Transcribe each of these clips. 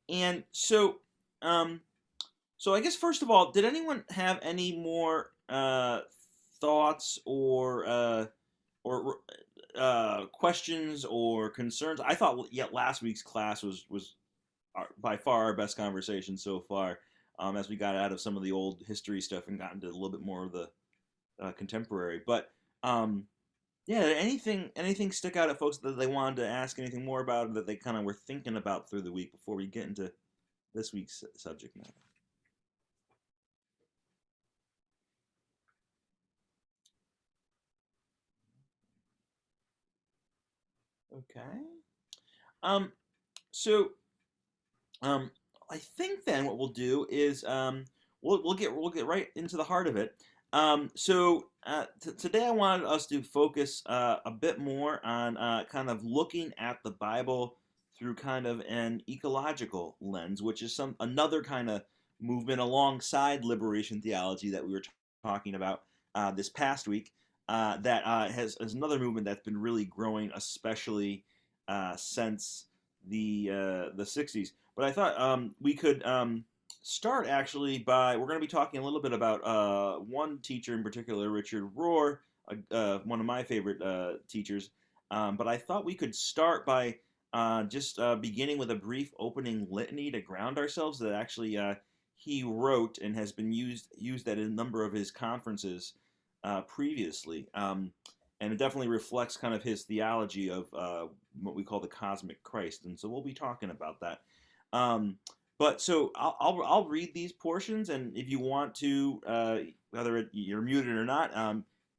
And um, so I guess first of all, did anyone have any more thoughts or questions or concerns? I thought yet last week's class was by far our best conversation so far, as we got out of some of the old history stuff and got into a little bit more of the contemporary. But um, yeah, did anything stick out at folks that they wanted to ask anything more about that they kind of were thinking about through the week before we get into this week's subject matter? Okay. Um, so um, I think then what we'll do is we'll get right into the heart of it. Today I wanted us to focus a bit more on kind of looking at the Bible through kind of an ecological lens, which is some another kind of movement alongside liberation theology that we were talking about this past week. That has another movement that's been really growing, especially since the 60s. But I thought we could start actually by we're going to be talking a little bit about one teacher in particular, Richard Rohr, one of my favorite teachers. But I thought we could start by just beginning with a brief opening litany to ground ourselves that actually he wrote and has been used at a number of his conferences previously. And it definitely reflects kind of his theology of what we call the cosmic Christ, and so we'll be talking about that. Um, but so I'll read these portions, and if you want to, whether you're muted or not,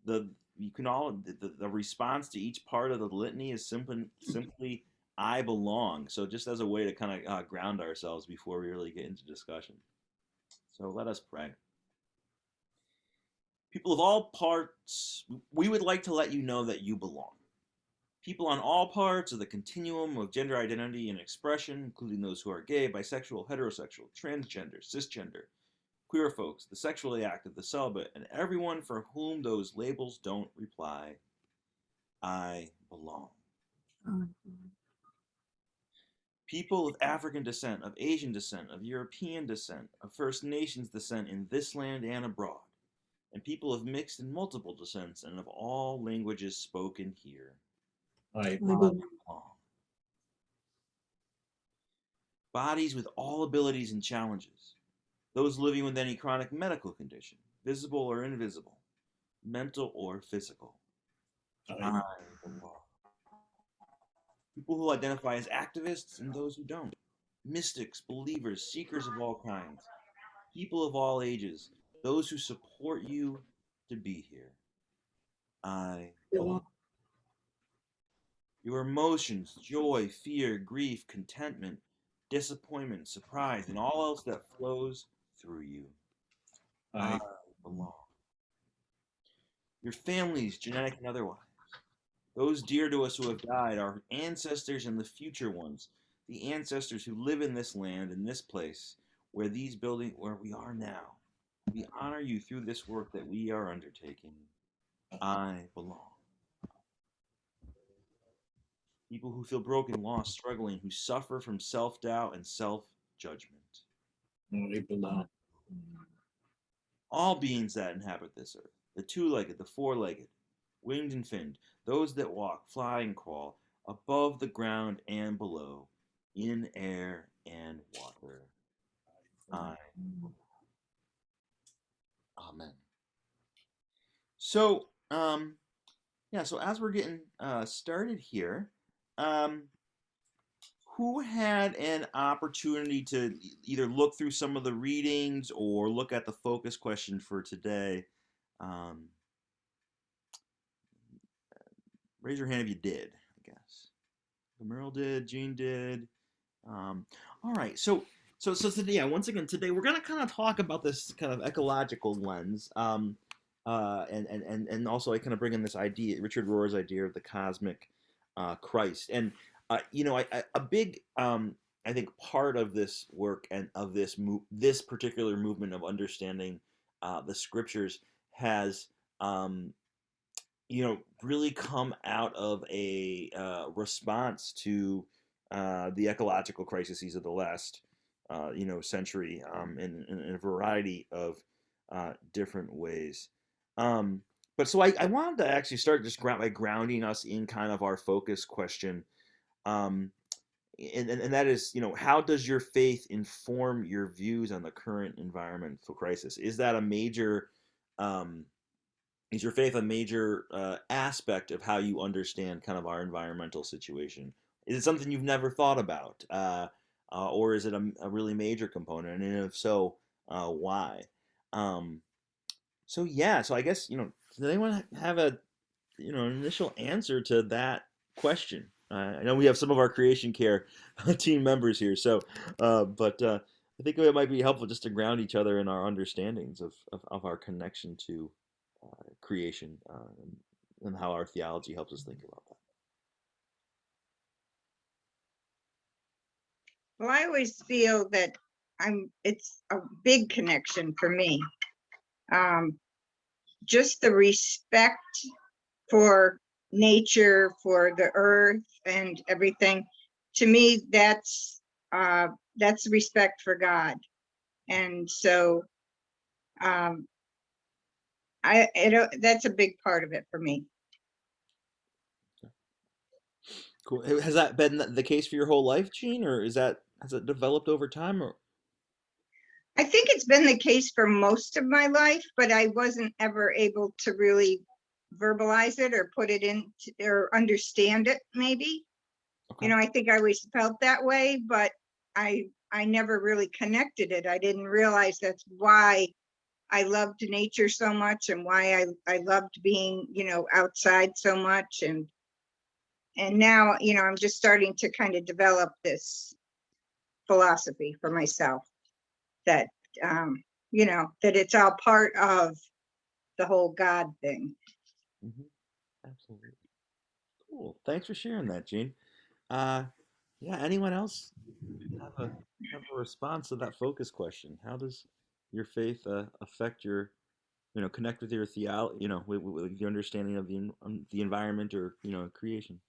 the you can all the response to each part of the litany is simply I belong. So just as a way to kind of ground ourselves before we really get into discussion. So let us pray. People of all parts, we would like to let you know that you belong. People on all parts of the continuum of gender identity and expression, including those who are gay, bisexual, heterosexual, transgender, cisgender, queer folks, the sexually active, the celibate, and everyone for whom those labels don't reply, I belong. People of African descent, of Asian descent, of European descent, of First Nations descent in this land and abroad, and people of mixed and multiple descents and of all languages spoken here, I belong. Bodies with all abilities and challenges, those living with any chronic medical condition, visible or invisible, mental or physical. I belong. People who identify as activists and those who don't. Mystics, believers, seekers of all kinds. People of all ages. Those who support you to be here. I belong. Your emotions, joy, fear, grief, contentment, disappointment, surprise, and all else that flows through you. I belong. Your families, genetic and otherwise. Those dear to us who have died, our ancestors and the future ones, the ancestors who live in this land, in this place, where we are now. We honor you through this work that we are undertaking. I belong. People who feel broken, lost, struggling, who suffer from self doubt and self judgment. belong. All beings that inhabit this earth, the two legged, the four legged, winged and finned, those that walk, fly, and crawl, above the ground and below, in air and water. I. Amen. So, yeah, so as we're getting started here, um, who had an opportunity to either look through some of the readings or look at the focus question for today? Um, Raise your hand if you did, I guess. Merle did, Jean did. All right, so today, yeah, once again, today we're gonna kind of talk about this kind of ecological lens, and also I kind of bring in this idea, Richard Rohr's idea of the cosmic Christ, and a big I think part of this work and of this particular movement of understanding the scriptures has really come out of a response to the ecological crises of the last century in a variety of different ways. But so I wanted to actually start just by grounding us in kind of our focus question. Um, and that is, how does your faith inform your views on the current environmental crisis? Is that a major, is your faith a major aspect of how you understand kind of our environmental situation? Is it something you've never thought about, or is it a really major component? And if so, why? Um, so yeah, so I guess does anyone have an initial answer to that question? I know we have some of our creation care team members here, so but I think it might be helpful just to ground each other in our understandings of our connection to creation and how our theology helps us think about that. Well, I always feel that it's a big connection for me. Just the respect for nature, for the earth and everything. To me, that's respect for God. And so that's a big part of it for me. Cool. Has that been the case for your whole life, Jean, or has it developed over time? Or I think it's been the case for most of my life, but I wasn't ever able to really verbalize it or put it in or understand it, maybe. okay. I think I always felt that way, but I never really connected it. I didn't realize that's why I loved nature so much and why I loved being, outside so much. And now, I'm just starting to kind of develop this philosophy for myself that, that it's all part of the whole God thing. Mm-hmm. Absolutely. Cool. Thanks for sharing that, Jean. Yeah. Anyone else have a response to that focus question? How does your faith affect your, connect with your theology, with the understanding of the environment or creation?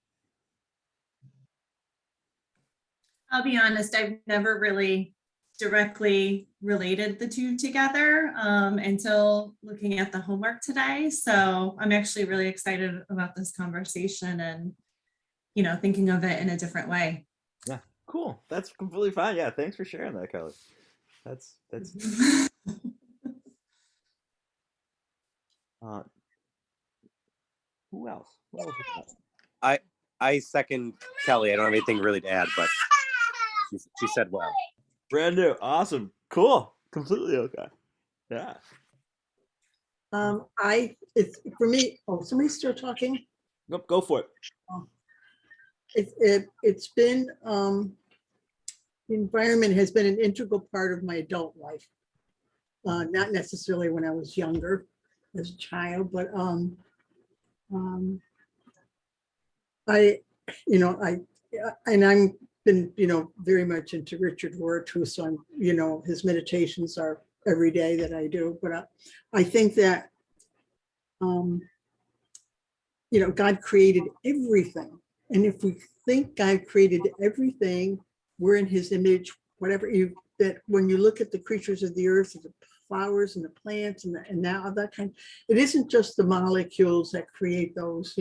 I'll be honest, I've never really directly related the two together until looking at the homework today. So I'm actually really excited about this conversation and, thinking of it in a different way. Yeah, cool. That's completely fine. Yeah, thanks for sharing that, Kelly. That's uh, who else? What else we got? I second Kelly. I don't have anything really to add, but she said well. Brand new, awesome, cool, completely okay. Yeah. It's for me. Oh, somebody's still talking. Nope, go for it. It's been the environment has been an integral part of my adult life. Not necessarily when I was younger, as a child, but I'm been very much into Richard Rohr too. So I'm his meditations are every day that I do. But I think that God created everything. And if we think God created everything, we're in his image, that when you look at the creatures of the earth, the flowers and the plants and now that kind, it isn't just the molecules that create those,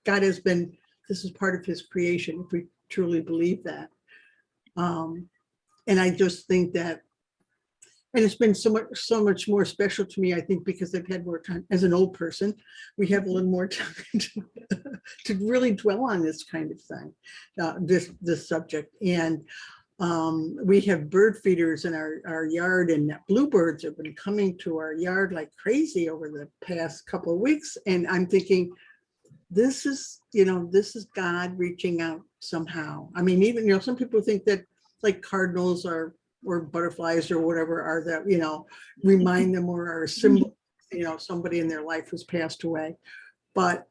God has been, this is part of his creation, if we truly believe that. And I just think that, and it's been so much more special to me, I think, because I've had more time as an old person. We have a little more time to really dwell on this kind of thing, this subject. And we have bird feeders in our yard, and bluebirds have been coming to our yard like crazy over the past couple of weeks. And I'm thinking, this is God reaching out somehow. I mean, even, some people think that like cardinals or butterflies or whatever are that, remind them or are a symbol, somebody in their life who's passed away. But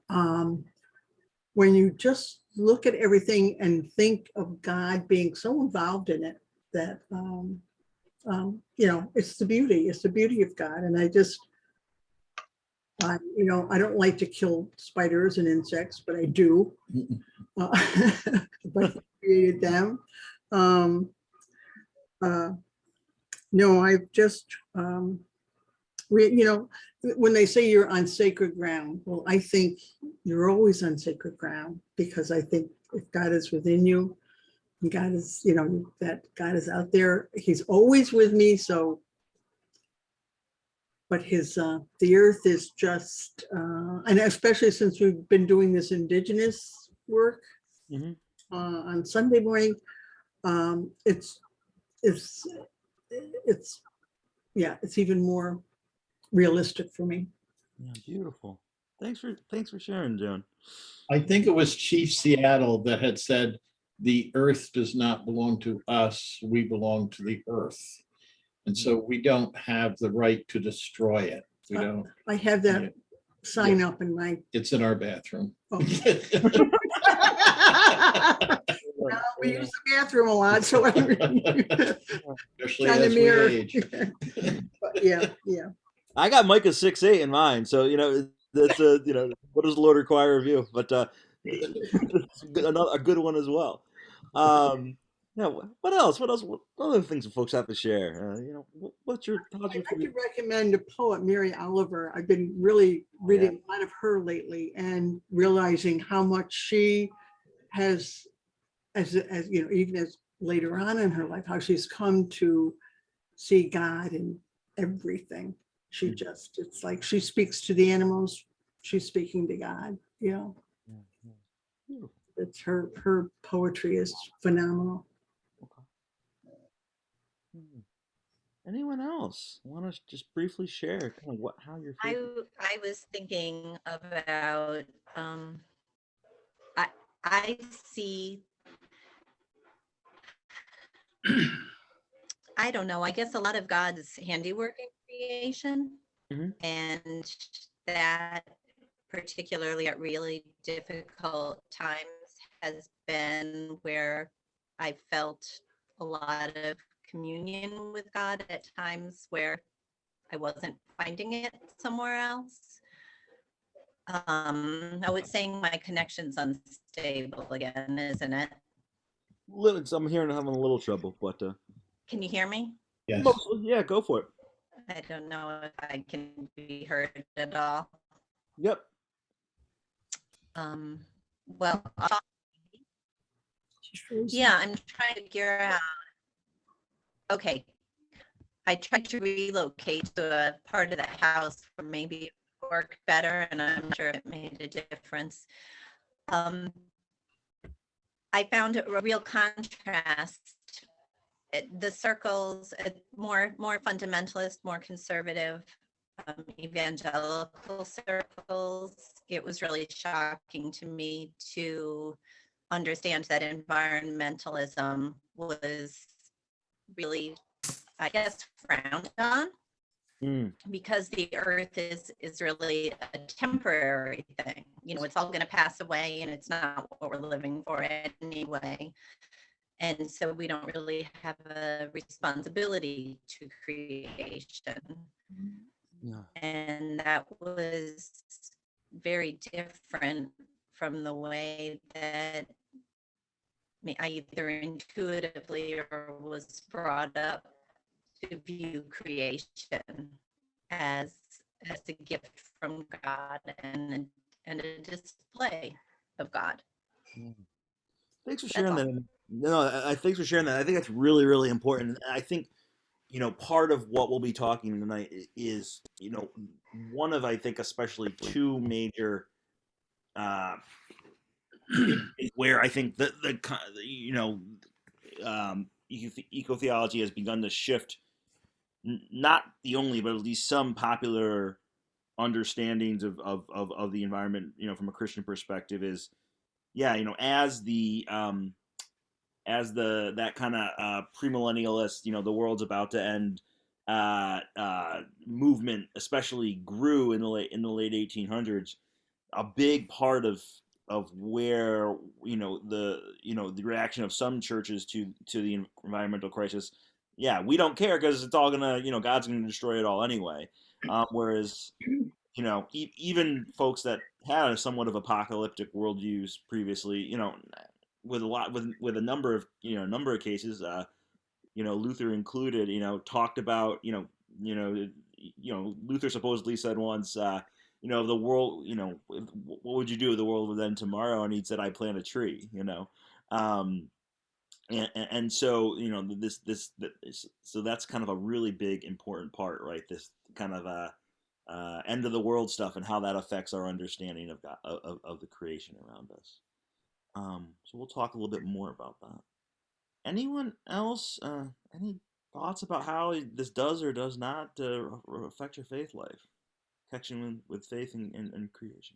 when you just look at everything and think of God being so involved in it, that, it's the beauty of God. And I don't like to kill spiders and insects, but I do. But he created them. No, I've just, you know, when they say you're on sacred ground, well, I think you're always on sacred ground, because I think if God is within you, and God is, you know, that God is out there, he's always with me. So, but the earth is just, and especially since we've been doing this indigenous work Mhm. on Sunday morning, it's, it's, yeah, it's even more realistic for me. Yeah, beautiful. Thanks for sharing, Joan. I think it was Chief Seattle that had said, the earth does not belong to us, we belong to the earth. And so we don't have the right to destroy it. We don't, I have that sign up in my. it's in our bathroom. Oh. Well, we use the bathroom a lot, so I'm Especially trying to as we mirror. age. But yeah. I got Micah 6:8 in mind, so you know that's you know, what does the Lord require of you? But it's a good one as well. Yeah, what else? What other things do folks have to share? You know, what's your thoughts? I could recommend a poet, Mary Oliver. I've been really reading a lot of her lately and realizing how much she has, as you know, even as later on in her life, how she's come to see God in everything. She just, it's like she speaks to the animals, she's speaking to God, you know. Beautiful. It's her poetry is phenomenal. Anyone else want to just briefly share kind of how you're feeling? I was thinking about I see I don't know, I guess a lot of God's handiwork in creation, Mhm. and that particularly at really difficult times has been where I felt a lot of communion with God at times where I wasn't finding it somewhere else. I was saying my connection's unstable again, isn't it? I'm hearing I'm having a little trouble, but Can you hear me? Yes. mostly, yeah, go for it. I don't know if I can be heard at all. Yep. Well, yeah, I'm trying to figure out. Okay, I tried to relocate to a part of the house where maybe it worked better, and I'm sure it made a difference. I found a real contrast. The circles, more fundamentalist, more conservative, evangelical circles. It was really shocking to me to understand that environmentalism was really, I guess, frowned on, because the earth is really a temporary thing. You know, it's all going to pass away, and it's not what we're living for anyway. And so we don't really have a responsibility to creation. Yeah. And that was very different from the way that I either intuitively or was brought up to view creation as a gift from God and a display of God. Thanks for That's sharing all. that. No, thanks for sharing that. I think that's really, really important. And I think, you know, part of what we'll be talking tonight is, you know, one of, I think, especially two major where I think the you know, ecotheology has begun to shift, not the only, but at least some popular understandings of the environment, you know, from a Christian perspective is, yeah, you know, as that kind of premillennialist, you know, the world's about to end movement, especially grew in the late 1800s. A big part of where, you know, the reaction of some churches to the environmental crisis, yeah, we don't care because it's all gonna, you know, God's gonna destroy it all anyway. Whereas, you know, even folks that had a somewhat of apocalyptic worldviews previously, you know, with a number of cases, Luther included, talked about, Luther supposedly said once, the world, what would you do if the world would end tomorrow? And he said, I plant a tree, um, and so, so that's kind of a really big, important part, right? This kind of end of the world stuff and how that affects our understanding of God, of the creation around us. So we'll talk a little bit more about that. Anyone else? Any thoughts about how this does or does not affect your faith life? Connection with faith and creation.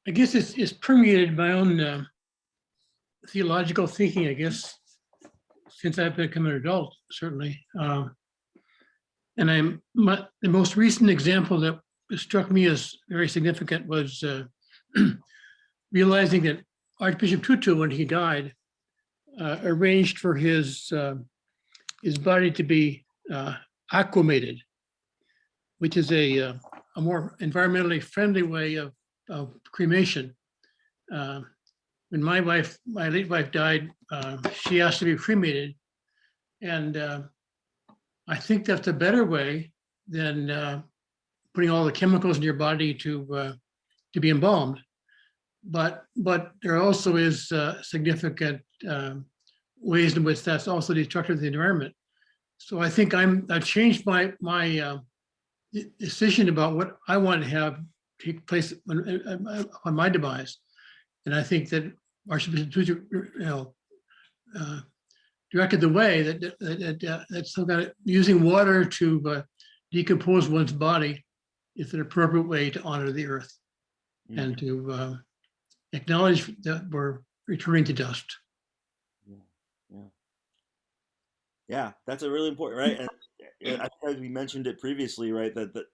I guess it's permeated my own theological thinking, I guess, since I've become an adult, certainly. And the most recent example that struck me as very significant was realizing that Archbishop Tutu, when he died, arranged for his body to be aquamated, which is a more environmentally friendly way of cremation. When my late wife died, she asked to be cremated, and I think that's a better way than putting all the chemicals in your body to be embalmed. But there also is significant ways in which that's also destructive to the environment. So I think I've changed my decision about what I want to have take place on my demise, and I think that Archbishop Tutu, directed the way that some kind of using water to decompose one's body is an appropriate way to honor the earth and to acknowledge that we're returning to dust. Yeah, that's a really important, right? And I think we mentioned it previously, right? That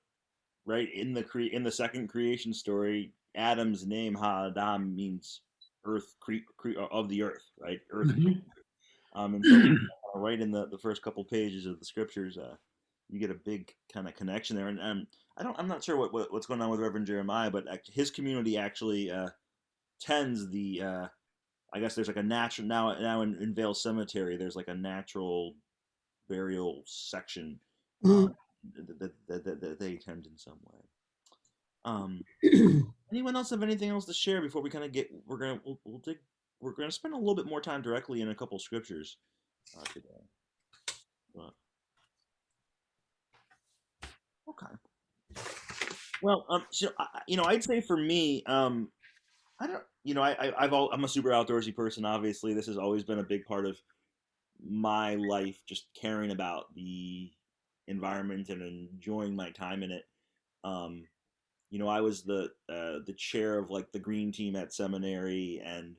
right in the second creation story, Adam's name Ha-Adam means earth of the earth, right? Earth. Mhm. And so right in the first couple pages of the scriptures, you get a big kind of connection there. And I'm not sure what's going on with Reverend Jeremiah, but his community actually tends the I guess there's like a natural now in Vale Cemetery. There's like a natural burial section that they attend in some way. Anyone else have anything else to share before we kind of get? We're gonna spend a little bit more time directly in a couple scriptures today. But, okay. Well, so I'd say for me, I don't, I'm a super outdoorsy person. Obviously, this has always been a big part of my life, just caring about the environment and enjoying my time in it. I was the chair of like the green team at seminary, and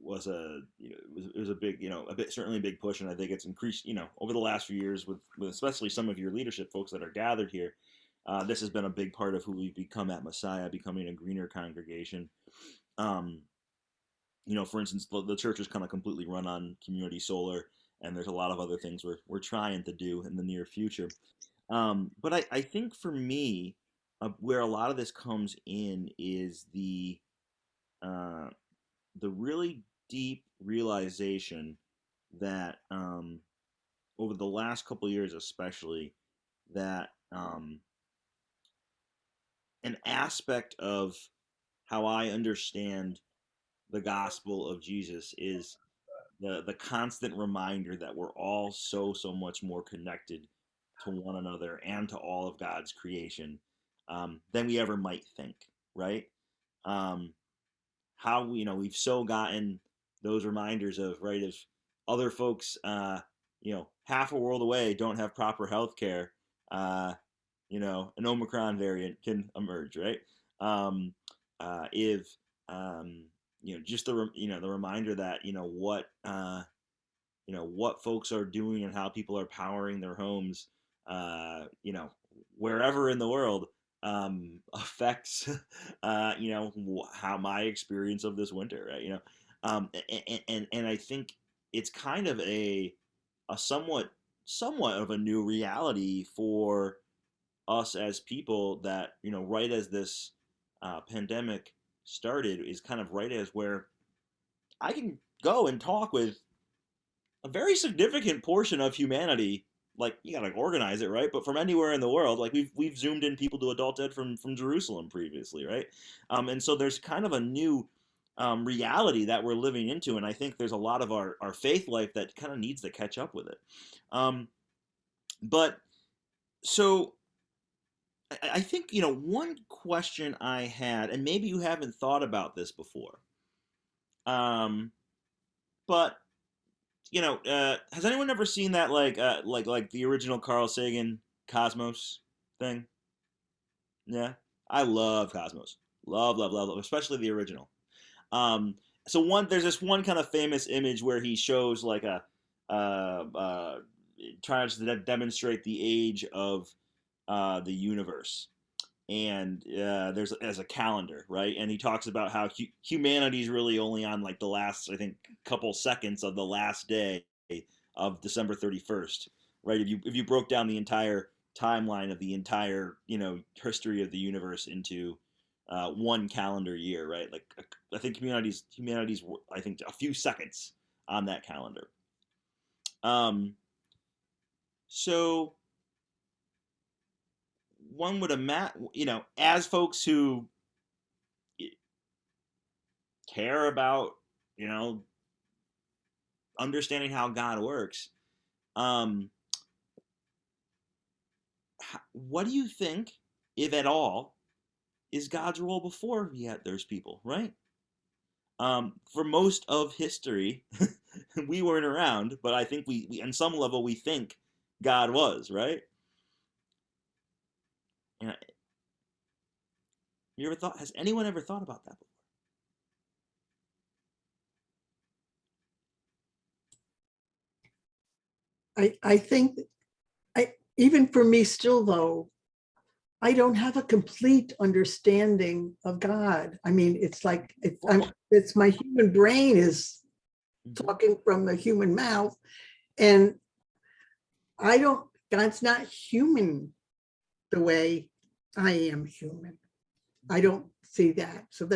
was it was a big, certainly a big push, and I think it's increased over the last few years with especially some of your leadership folks that are gathered here. This has been a big part of who we've become at Messiah, becoming a greener congregation. For instance, the church is kind of completely run on community solar, and there's a lot of other things we're trying to do in the near future. But I think for me, where a lot of this comes in is the really deep realization that over the last couple of years, especially, that an aspect of how I understand the gospel of Jesus is the constant reminder that we're all so much more connected to one another and to all of God's creation than we ever might think, right? How we've so gotten those reminders of, right, if other folks half a world away don't have proper health care, an Omicron variant can emerge, right? If just the reminder that what folks are doing and how people are powering their homes, wherever in the world, affects how my experience of this winter, right? And I think it's kind of a somewhat of a new reality for us as people, that right as this pandemic started is kind of right as where I can go and talk with a very significant portion of humanity. Like, you gotta organize it, right? But from anywhere in the world, like we've zoomed in people to Adult Ed from Jerusalem previously, right? And so there's kind of a new reality that we're living into, and I think there's a lot of our faith life that kind of needs to catch up with it. But so I think, one question I had, and maybe you haven't thought about this before, but has anyone ever seen that like the original Carl Sagan Cosmos thing? Yeah, I love Cosmos, love, especially the original. So there's this one kind of famous image where he shows like tries to demonstrate the age of the universe, and there's as a calendar, right? And he talks about how humanity is really only on like the last, I think, couple seconds of the last day of December 31st, right? If you broke down the entire timeline of the entire history of the universe into one calendar year, right? Like I think humanity's I think a few seconds on that calendar. So one would imagine, as folks who care about, understanding how God works, what do you think, if at all, is God's role before there's people, right? For most of history, we weren't around, but I think we on some level we think God was, right? And has anyone ever thought about that before? I think even for me still though, I don't have a complete understanding of God. I mean, it's like it's my human brain is talking from the human mouth, and God's not human the way I am human. I don't see that. So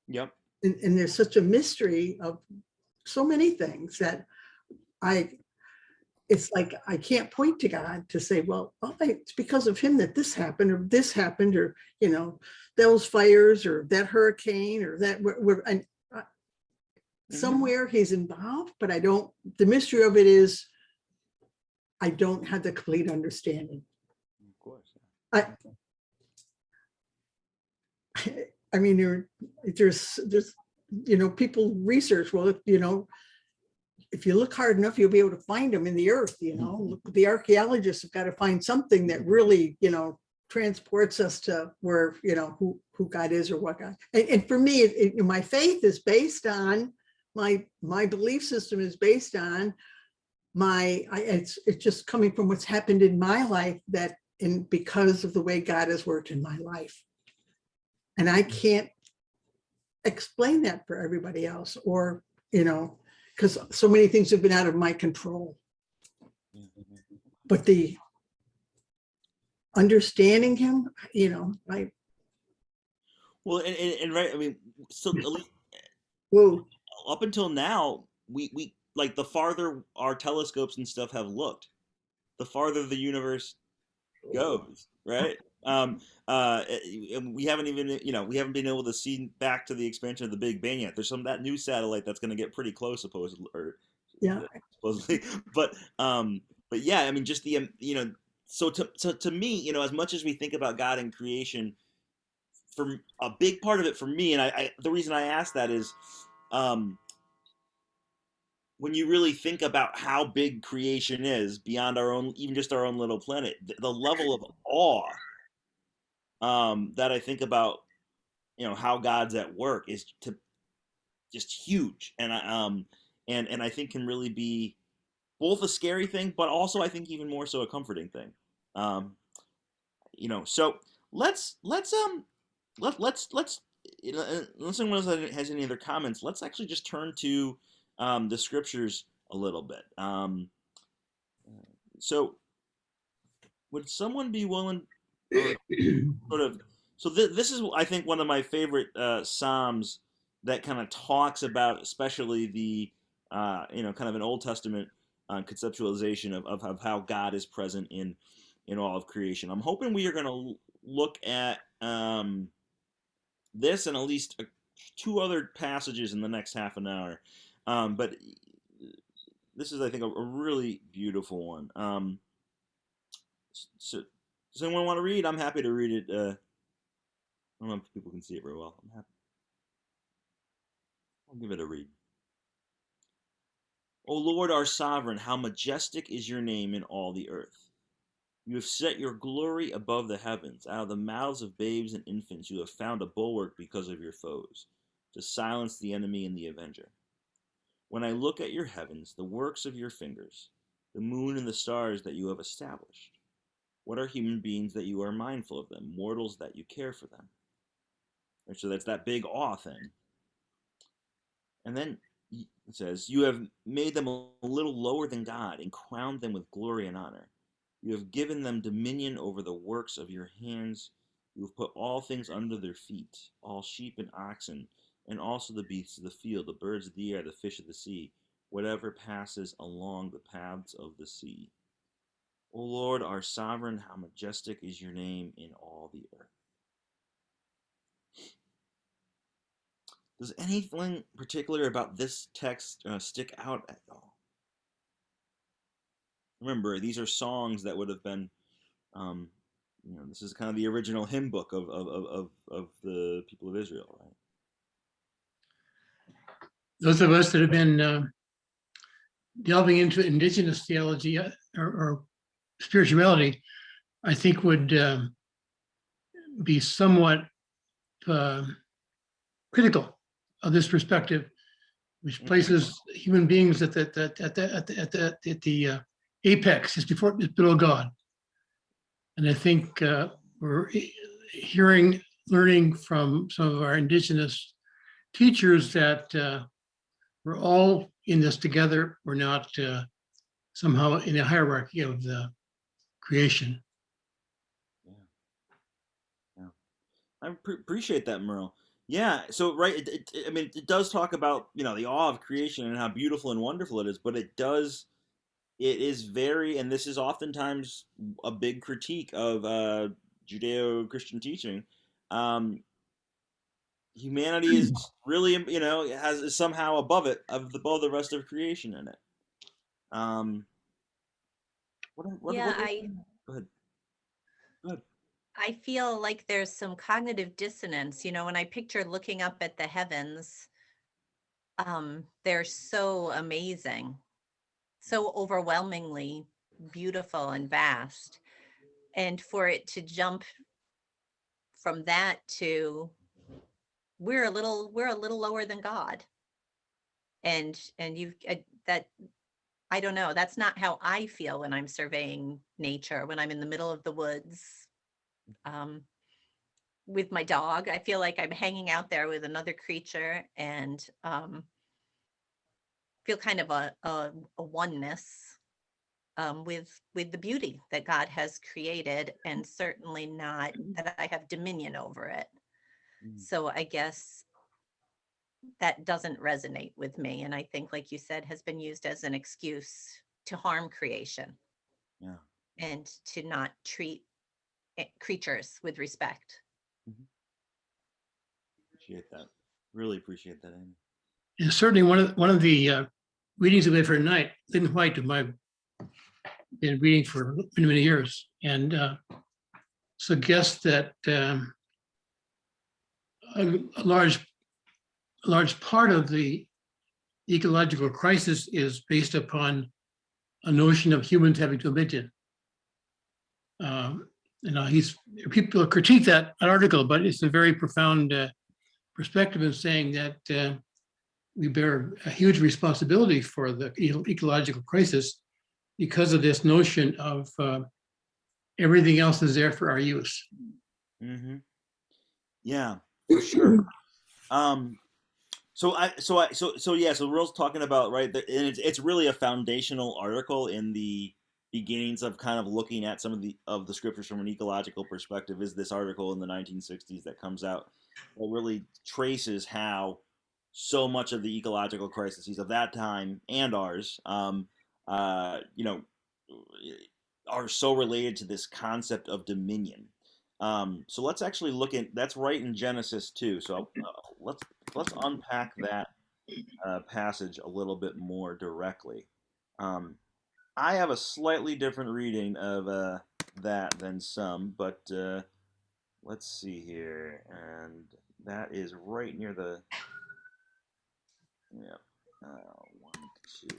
Yep. And there's such a mystery of so many things that it's like I can't point to God to say, well, it's because of him that this happened, or those fires, or that hurricane, or that somewhere he's involved, but the mystery of it is I don't have the complete understanding. Of course. I mean, there's people research, well, if you look hard enough, you'll be able to find them in the earth. The archaeologists have got to find something that really, transports us to where, who God is or what God. And for me, my faith is based on my belief system is based on it's just coming from what's happened in my life because of the way God has worked in my life. And I can't explain that for everybody else, or, because so many things have been out of my control. But the understanding him, Well, and right, I mean, so at least whoa. Up until now, we like the farther our telescopes and stuff have looked, the farther the universe goes, right? We haven't even, been able to see back to the expansion of the Big Bang yet. There's that new satellite that's going to get pretty close, supposedly. But yeah, I mean, just the so to me, as much as we think about God and creation, for a big part of it for me, and I the reason I ask that is, when you really think about how big creation is beyond even just our own little planet, the level of awe that I think about, how God's at work is just huge, and I think can really be both a scary thing, but also I think even more so a comforting thing. So let's unless anyone else has any other comments, let's actually just turn to the scriptures a little bit. So would someone be willing to sort of So this is, I think, one of my favorite psalms that kind of talks about, especially the, kind of an Old Testament conceptualization of how God is present in all of creation. I'm hoping we are going to look at this and at least two other passages in the next half an hour. But this is, I think, a really beautiful one. So, does anyone want to read? I'm happy to read it. I don't know if people can see it very well. I'm happy. I'll give it a read. O Lord, our sovereign, how majestic is your name in all the earth. You have set your glory above the heavens. Out of the mouths of babes and infants you have found a bulwark because of your foes, to silence the enemy and the avenger. When I look at your heavens, the works of your fingers, the moon and the stars that you have established, what are human beings that you are mindful of them, mortals that you care for them? And so that's that big awe thing. And then it says, you have made them a little lower than God and crowned them with glory and honor. You have given them dominion over the works of your hands. You have put all things under their feet, all sheep and oxen, and also the beasts of the field, the birds of the air, the fish of the sea, whatever passes along the paths of the sea. O Lord, our sovereign, how majestic is your name in all the earth. Does anything particular about this text stick out at all? Remember, these are songs that would have been, this is kind of the original hymn book of the people of Israel, right? Those of us that have been delving into indigenous theology or spirituality, I think would be somewhat critical of this perspective, which places human beings at the apex, just below God. And I think we're learning from some of our indigenous teachers that we're all in this together. We're not somehow in a hierarchy of the creation. Yeah. I appreciate that, Merle. Yeah, so right, it does talk about, the awe of creation and how beautiful and wonderful it is, but it is very, and this is oftentimes a big critique of Judeo-Christian teaching. Humanity is really, is somehow above above the rest of creation in it. Yeah, Go ahead. I feel like there's some cognitive dissonance, when I picture looking up at the heavens, they're so amazing, so overwhelmingly beautiful and vast. And for it to jump from that to we're a little lower than God. And that, I don't know, that's not how I feel when I'm surveying nature, when I'm in the middle of the woods. With my dog, I feel like I'm hanging out there with another creature and feel kind of a oneness with the beauty that God has created, and certainly not that I have dominion over it. So I guess that doesn't resonate with me, and I think, like you said, has been used as an excuse to harm creation. Yeah. And to not treat creatures with respect. Appreciate that. Really appreciate that, Amy. And certainly one of the readings we had for tonight, Lynn White, whom I've been reading for many years, and suggests that a large part of the ecological crisis is based upon a notion of humans having dominion. People critique that article, but it's a very profound perspective in saying that we bear a huge responsibility for the ecological crisis because of this notion of everything else is there for our use. Mm-hmm. Yeah, for sure. So Will's talking about, right, and it's really a foundational article in the beginnings of kind of looking at some of the scriptures from an ecological perspective is this article in the 1960s that comes out that really traces how so much of the ecological crises of that time and ours, you know, are so related to this concept of dominion. So let's actually look at that's right in Genesis too. So let's unpack that passage a little bit more directly. Um, I have a slightly different reading of that than some, but let's see here, and that is right near the yeah, 1, 2.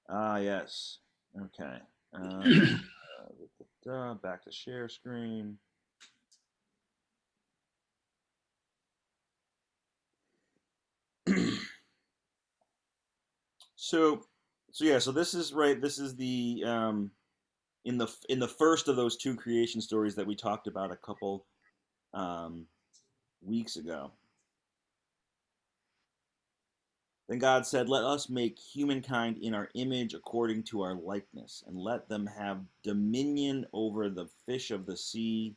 Ah, yes. Okay. Back to share screen. So yeah, so this is right. This is the in the first of those two creation stories that we talked about a couple weeks ago. Then God said, "Let us make humankind in our image according to our likeness, and let them have dominion over the fish of the sea,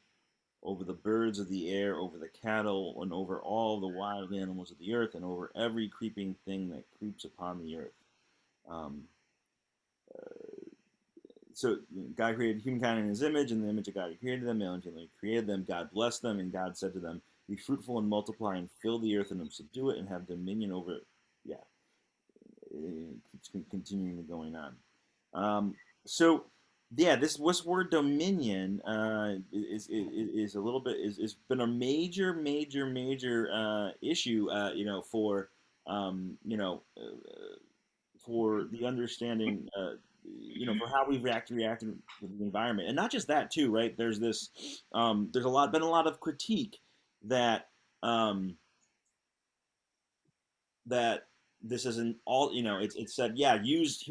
over the birds of the air, over the cattle, and over all the wild animals of the earth, and over every creeping thing that creeps upon the earth." Um, so God created humankind in his image, in the image of God he created them, male and female he created them. God blessed them, and God said to them, "Be fruitful and multiply, and fill the earth and subdue it, and have dominion over it." Yeah, it keeps continuing going on. So yeah, this word dominion is a little bit is been a major issue, for the understanding, for how we reacted with the environment, and not just that too, right? There's this, there's been a lot of critique that that this isn't all, it's said, yeah, use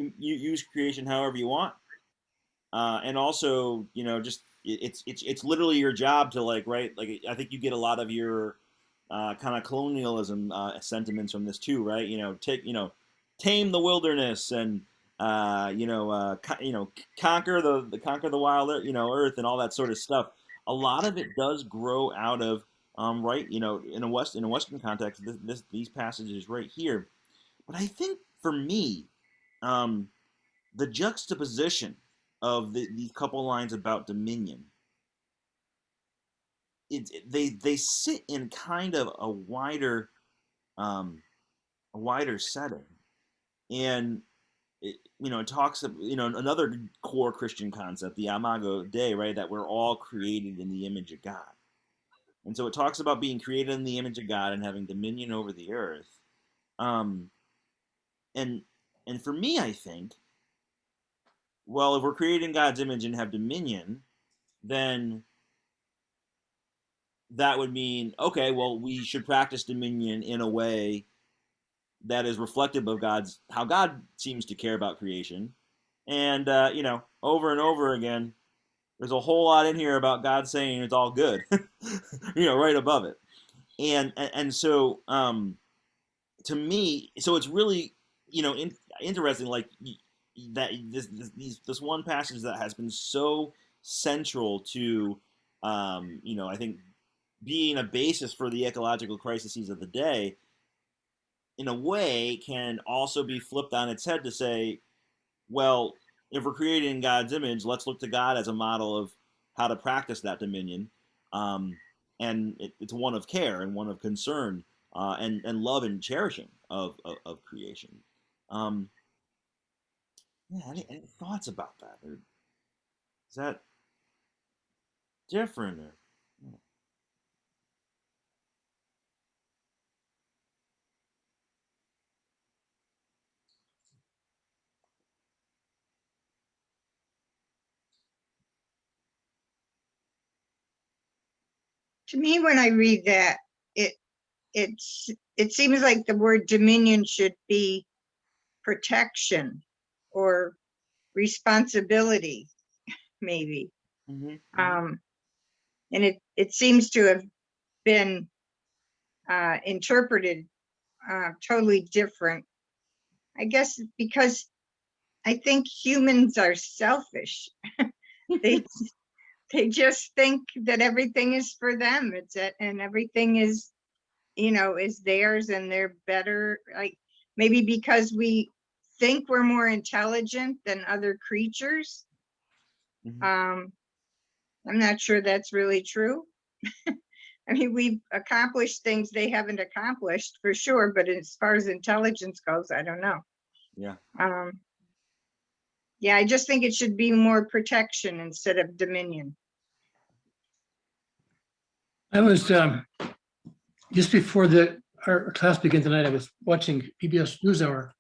creation however you want, and also, just it's literally your job to like, right? Like I think you get a lot of your kind of colonialism sentiments from this too, right? Tame the wilderness and conquer the wild earth and all that sort of stuff. A lot of it does grow out of right, in a Western context, these passages right here. But I think for me, um, the juxtaposition of these couple lines about dominion, they sit in kind of a wider setting, and it talks of, another core Christian concept, the Imago Dei, right, that we're all created in the image of God, and so it talks about being created in the image of God and having dominion over the earth, um, and for me, I think, well, if we're created in God's image and have dominion, then that would mean, okay, well, we should practice dominion in a way that is reflective of how God seems to care about creation. And, over and over again, there's a whole lot in here about God saying it's all good, right above it. And so, to me, so it's really, interesting, like that this one passage that has been so central to, I think, being a basis for the ecological crises of the day, in a way, can also be flipped on its head to say, well, if we're created in God's image, let's look to God as a model of how to practice that dominion. And it's one of care and one of concern, and love and cherishing of creation. Yeah, any thoughts about that? Or is that different? Or, To me, when I read that, it it seems like the word dominion should be protection or responsibility, maybe. And it seems to have been interpreted totally different. I guess because I think humans are selfish. They they just think that everything is for them. It's it, and everything is, is theirs, and they're better. Like maybe because we think we're more intelligent than other creatures. Mhm. I'm not sure that's really true. I mean, we've accomplished things they haven't accomplished for sure, but as far as intelligence goes, I don't know. Yeah. Yeah, I just think it should be more protection instead of dominion. I was, just before our class began tonight, I was watching PBS NewsHour.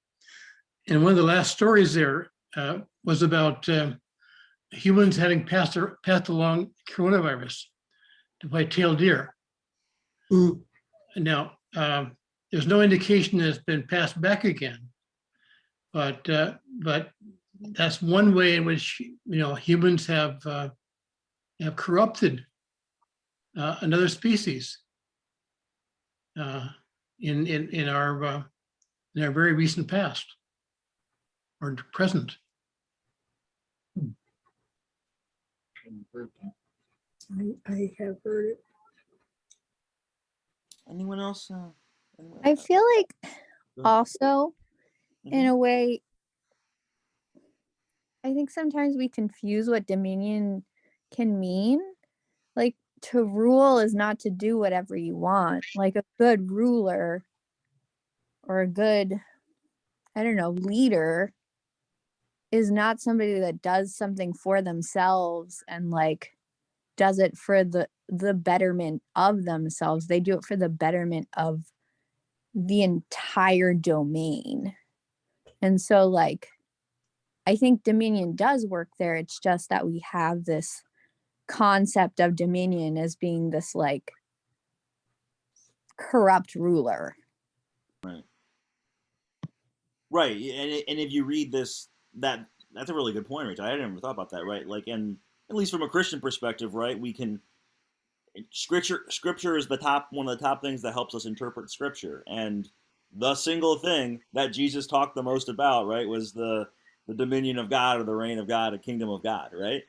And one of the last stories there was about humans having passed along coronavirus to white-tailed deer. Mm. Now, there's no indication that it's been passed back again, but that's one way in which humans have corrupted another species in our very recent past or present. I have heard it. Anyone else? I feel like Go ahead. also, in Mhm. a way, I think sometimes we confuse what dominion can mean. Like, to rule is not to do whatever you want. Like, a good ruler or a good, I don't know, leader is not somebody that does something for themselves and like does it for the betterment of themselves. They do it for the betterment of the entire domain. And so like I think dominion does work there. It's just that we have this concept of dominion as being this like corrupt ruler. Right. And if you read this, that's a really good point, Rich. I hadn't ever thought about that, right? Like, and at least from a Christian perspective, right, we can scripture is one of the top things that helps us interpret scripture. And the single thing that Jesus talked the most about, right, was the dominion of God or the reign of God, the kingdom of God, right?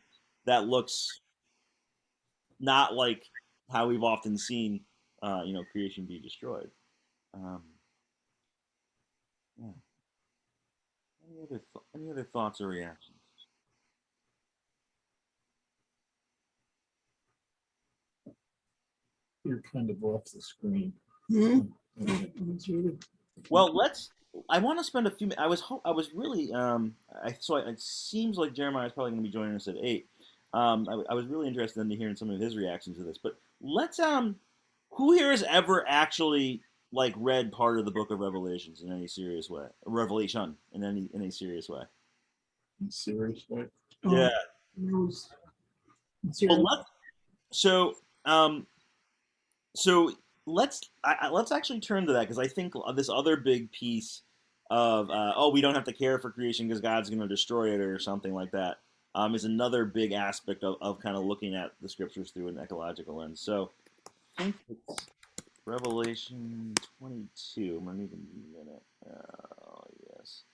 That looks not like how we've often seen creation be destroyed. Yeah. Any other thoughts or reactions? You're kind of off the screen. Mhm. Okay. It's really- Well, I want to spend a few. I was really. It seems like Jeremiah is probably going to be joining us at 8. I was really interested in hearing some of his reactions to this. But let's. Who here has ever actually like read part of the Book of Revelations in any serious way? Revelation in any serious way? In serious way. Yeah. Rose. Well, so so let's actually turn to that because I think this other big piece of we don't have to care for creation because God's going to destroy it or something like that is another big aspect of kind of looking at the scriptures through an ecological lens. So I think it's Revelation 22. I'm gonna need a minute. Oh yes.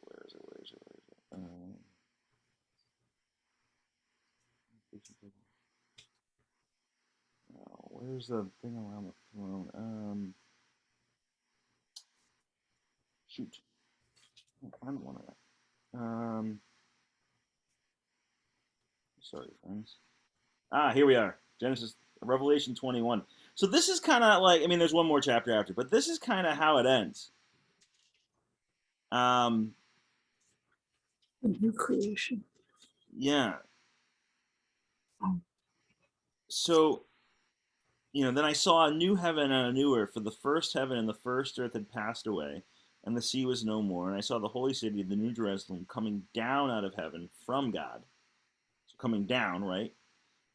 Where is it? Where's the thing around the throne? Shoot. I can't find one of that. Sorry, friends. Here we are. Revelation 21. So this is kind of like, I mean, there's one more chapter after, but this is kind of how it ends. New creation. Yeah. So, then I saw a new heaven and a new earth, for the first heaven and the first earth had passed away, and the sea was no more. And I saw the holy city, the new Jerusalem, coming down out of heaven from God. So coming down, right?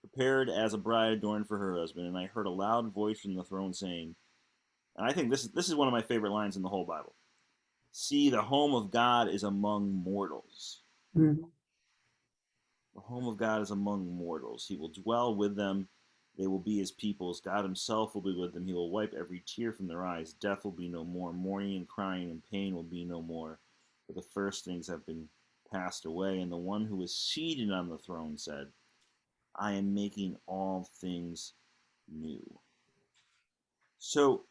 Prepared as a bride adorned for her husband. And I heard a loud voice from the throne saying, and I think this is one of my favorite lines in the whole Bible. See, the home of God is among mortals. Mhm. The home of God is among mortals. He will dwell with them. They will be his peoples. God himself will be with them. He will wipe every tear from their eyes. Death will be no more. Mourning and crying and pain will be no more. For the first things have been passed away. And the one who was seated on the throne said, I am making all things new. So,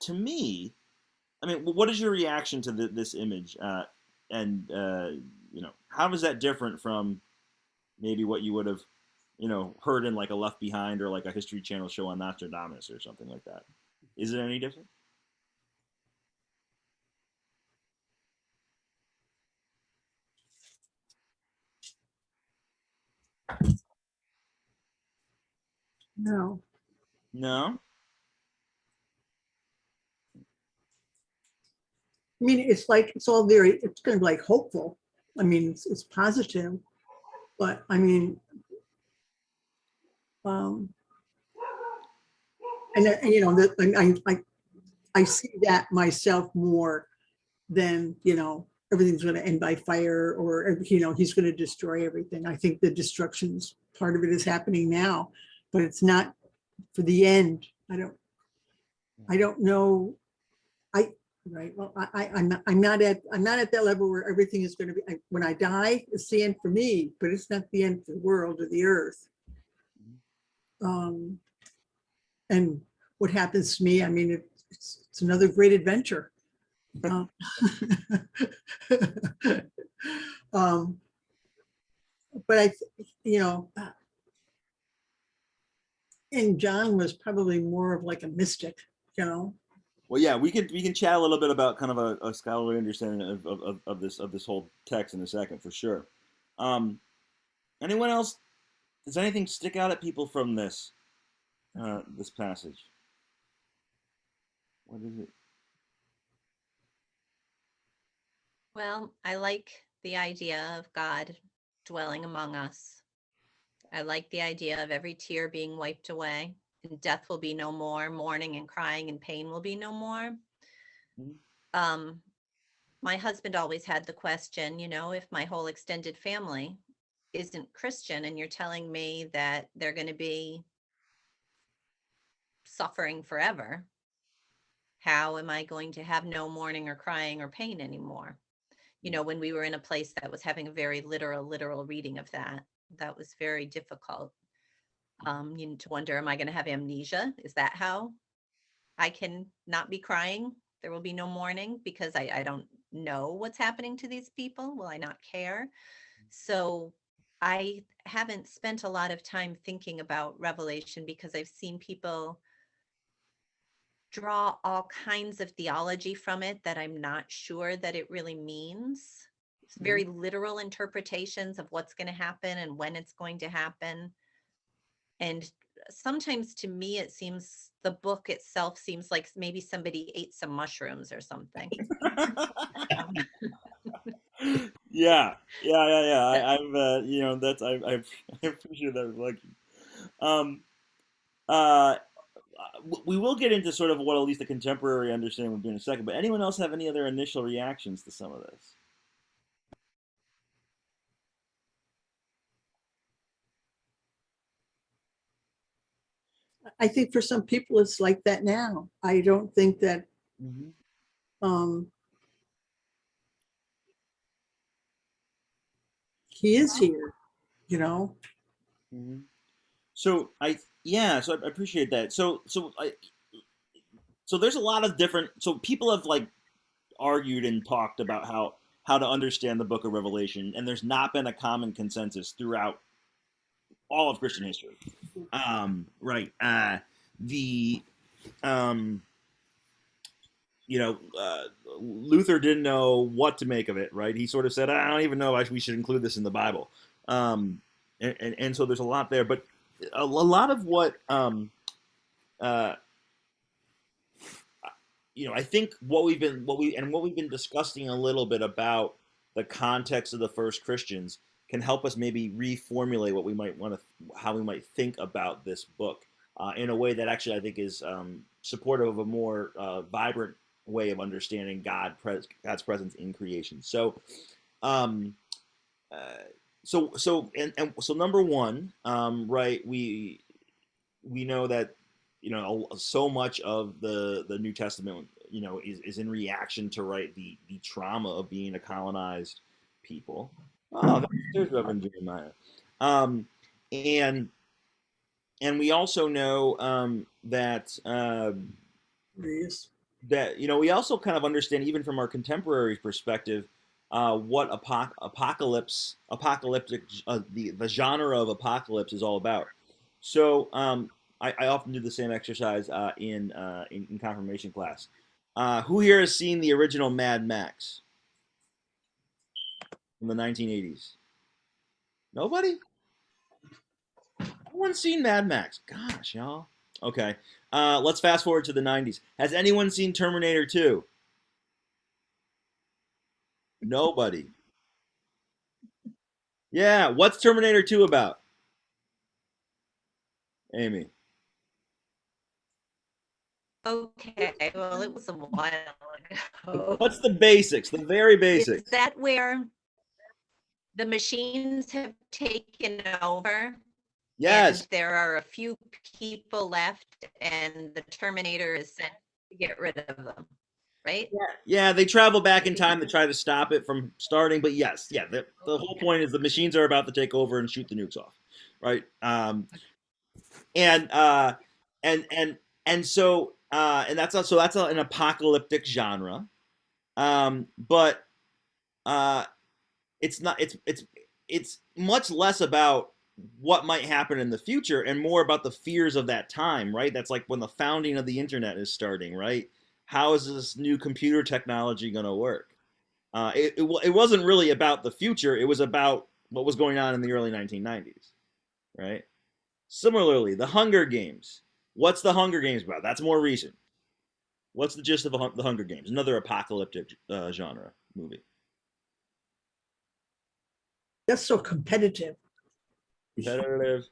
to me, I mean, what is your reaction to this image? And, how is that different from maybe what you would have, heard in like a Left Behind or like a History Channel show on Nostradamus or something like that? Is it any different? No, No? I mean, it's like, it's all very, it's kind of like hopeful. I mean, it's positive, but I mean, and that I see that myself more than, everything's going to end by fire or, he's going to destroy everything. I think the destruction's part of it is happening now, but it's not for the end. I don't know. Right. Well, I'm not at that level where everything is going to be, when I die, it's the end for me, but it's not the end for the world or the earth. And what happens to me, I mean, it's another great adventure. But and John was probably more of like a mystic, Well, yeah, we can chat a little bit about kind of a scholarly understanding of this whole text in a second, for sure. Anyone else? Does anything stick out at people from this passage? What is it? Well, I like the idea of God dwelling among us. I like the idea of every tear being wiped away, and death will be no more. Mourning and crying and pain will be no more. Mm-hmm. My husband always had the question, if my whole extended family isn't Christian and you're telling me that they're going to be suffering forever, how am I going to have no mourning or crying or pain anymore? When we were in a place that was having a very literal reading of that was very difficult. To wonder, am I going to have amnesia? Is that how I can not be crying? There will be no mourning because I don't know what's happening to these people. Will I not care? So I haven't spent a lot of time thinking about Revelation because I've seen people draw all kinds of theology from it that I'm not sure that it really means. It's very literal interpretations of what's going to happen and when it's going to happen. And sometimes to me, it seems the book itself seems like maybe somebody ate some mushrooms or something. Yeah. I appreciate that reflection. We will get into sort of what at least the contemporary understanding would be in a second. But anyone else have any other initial reactions to some of this? I think for some people it's like that now. I don't think that he is here, So I appreciate that. So there's a lot of different. So people have like argued and talked about how to understand the Book of Revelation, and there's not been a common consensus throughout all of Christian history. Right. Luther didn't know what to make of it. Right. He sort of said, I don't even know we should include this in the Bible. And so there's a lot there, but a lot of what I think what we've been discussing a little bit about the context of the first Christians can help us maybe reformulate what we might want to, how we might think about this book in a way that actually I think is supportive of a more vibrant way of understanding God's presence in creation. So, so number one, right? We know that so much of the New Testament is in reaction to, right, the trauma of being a colonized people. Oh, there's Reverend Jeremiah. Um, and we also know that Yes. we also kind of understand, even from our contemporary perspective, what apocalyptic the genre of apocalypse is all about. So I often do the same exercise in confirmation class. Who here has seen the original Mad Max from the 1980s? Nobody? No one's seen Mad Max. Gosh, y'all. Okay. Let's fast forward to the 90s. Has anyone seen Terminator 2? Nobody. Yeah, what's Terminator 2 about? Amy. Okay, well, it was a while ago. What's the basics? The very Is basics. that where the machines have taken over? Yes. And there are a few people left, and the Terminator is sent to get rid of them, right? Yeah, they travel back in time to try to stop it from starting. But yes, yeah, the whole point is the machines are about to take over and shoot the nukes off, right? And so that's an apocalyptic genre. But it's not. It's much less about what might happen in the future and more about the fears of that time, right? That's like when the founding of the internet is starting, right? How is this new computer technology going to work? It wasn't really about the future. It was about what was going on in the early 1990s, right? Similarly, the Hunger Games. What's the Hunger Games about? That's more recent. What's the gist of the Hunger Games? Another apocalyptic genre movie. That's so competitive. Competitive.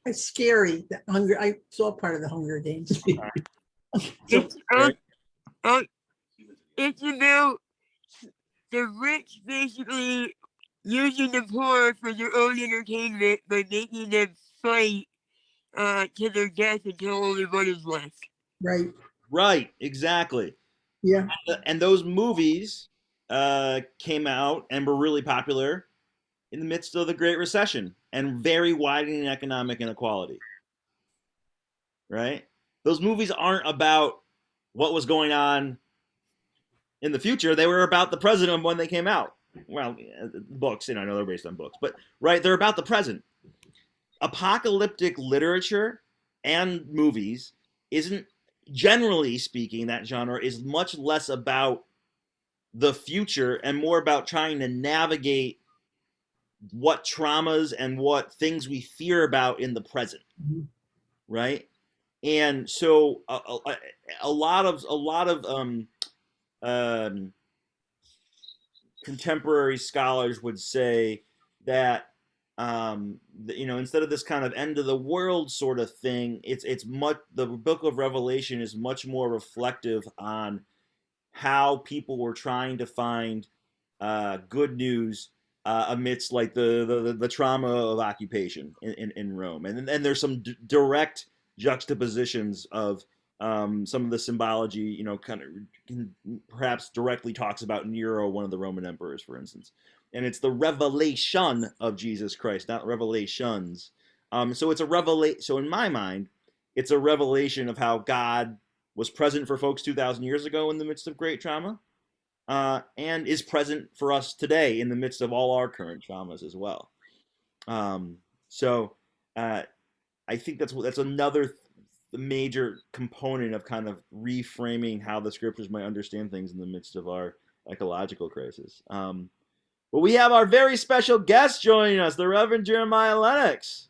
It's scary. The hunger. I saw part of the Hunger Games. It's about the rich basically using the poor for their own entertainment by making them fight to their death until only one is left. Right. Right. Exactly. Yeah. And those movies came out and were really popular in the midst of the Great Recession and very widening economic inequality. Right? Those movies aren't about what was going on in the future. They were about the present when they came out. Well, books, I know they're based on books, but right, they're about the present. Apocalyptic literature and movies isn't, generally speaking, that genre is much less about the future and more about trying to navigate what traumas and what things we fear about in the present, right? And so a lot of contemporary scholars would say that instead of this kind of end of the world sort of thing, it's much, the book of Revelation is much more reflective on how people were trying to find good news amidst like the trauma of occupation in Rome, and there's some direct juxtapositions of some of the symbology, kind of perhaps directly talks about Nero, one of the Roman emperors, for instance. And it's the revelation of Jesus Christ, not revelations. So it's a revelation. So in my mind, it's a revelation of how God was present for folks 2,000 years ago in the midst of great trauma, and is present for us today in the midst of all our current traumas as well. So I think that's another major component of kind of reframing how the scriptures might understand things in the midst of our ecological crisis. But we have our very special guest joining us, the Reverend Jeremiah Lennox.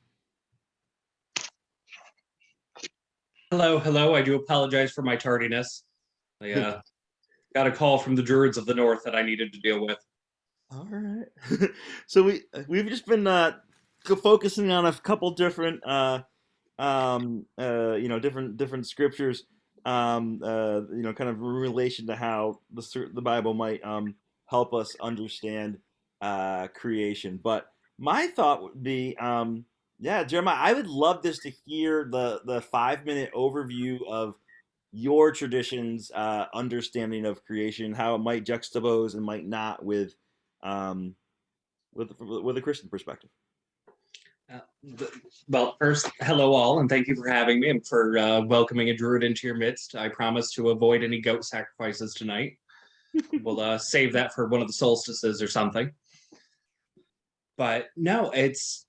Hello. I do apologize for my tardiness. I got a call from the Druids of the North that I needed to deal with. All right. So we've just been focusing on a couple different different scriptures, kind of in relation to how the Bible might help us understand creation. But my thought would be, yeah, Jeremiah, I would love this to hear the 5 minute overview of your tradition's understanding of creation, how it might juxtapose and might not um, with a Christian perspective. Uh, well, first, hello all, and thank you for having me and for welcoming a druid into your midst. I promise to avoid any goat sacrifices tonight. We'll save that for one of the solstices or something. But no, it's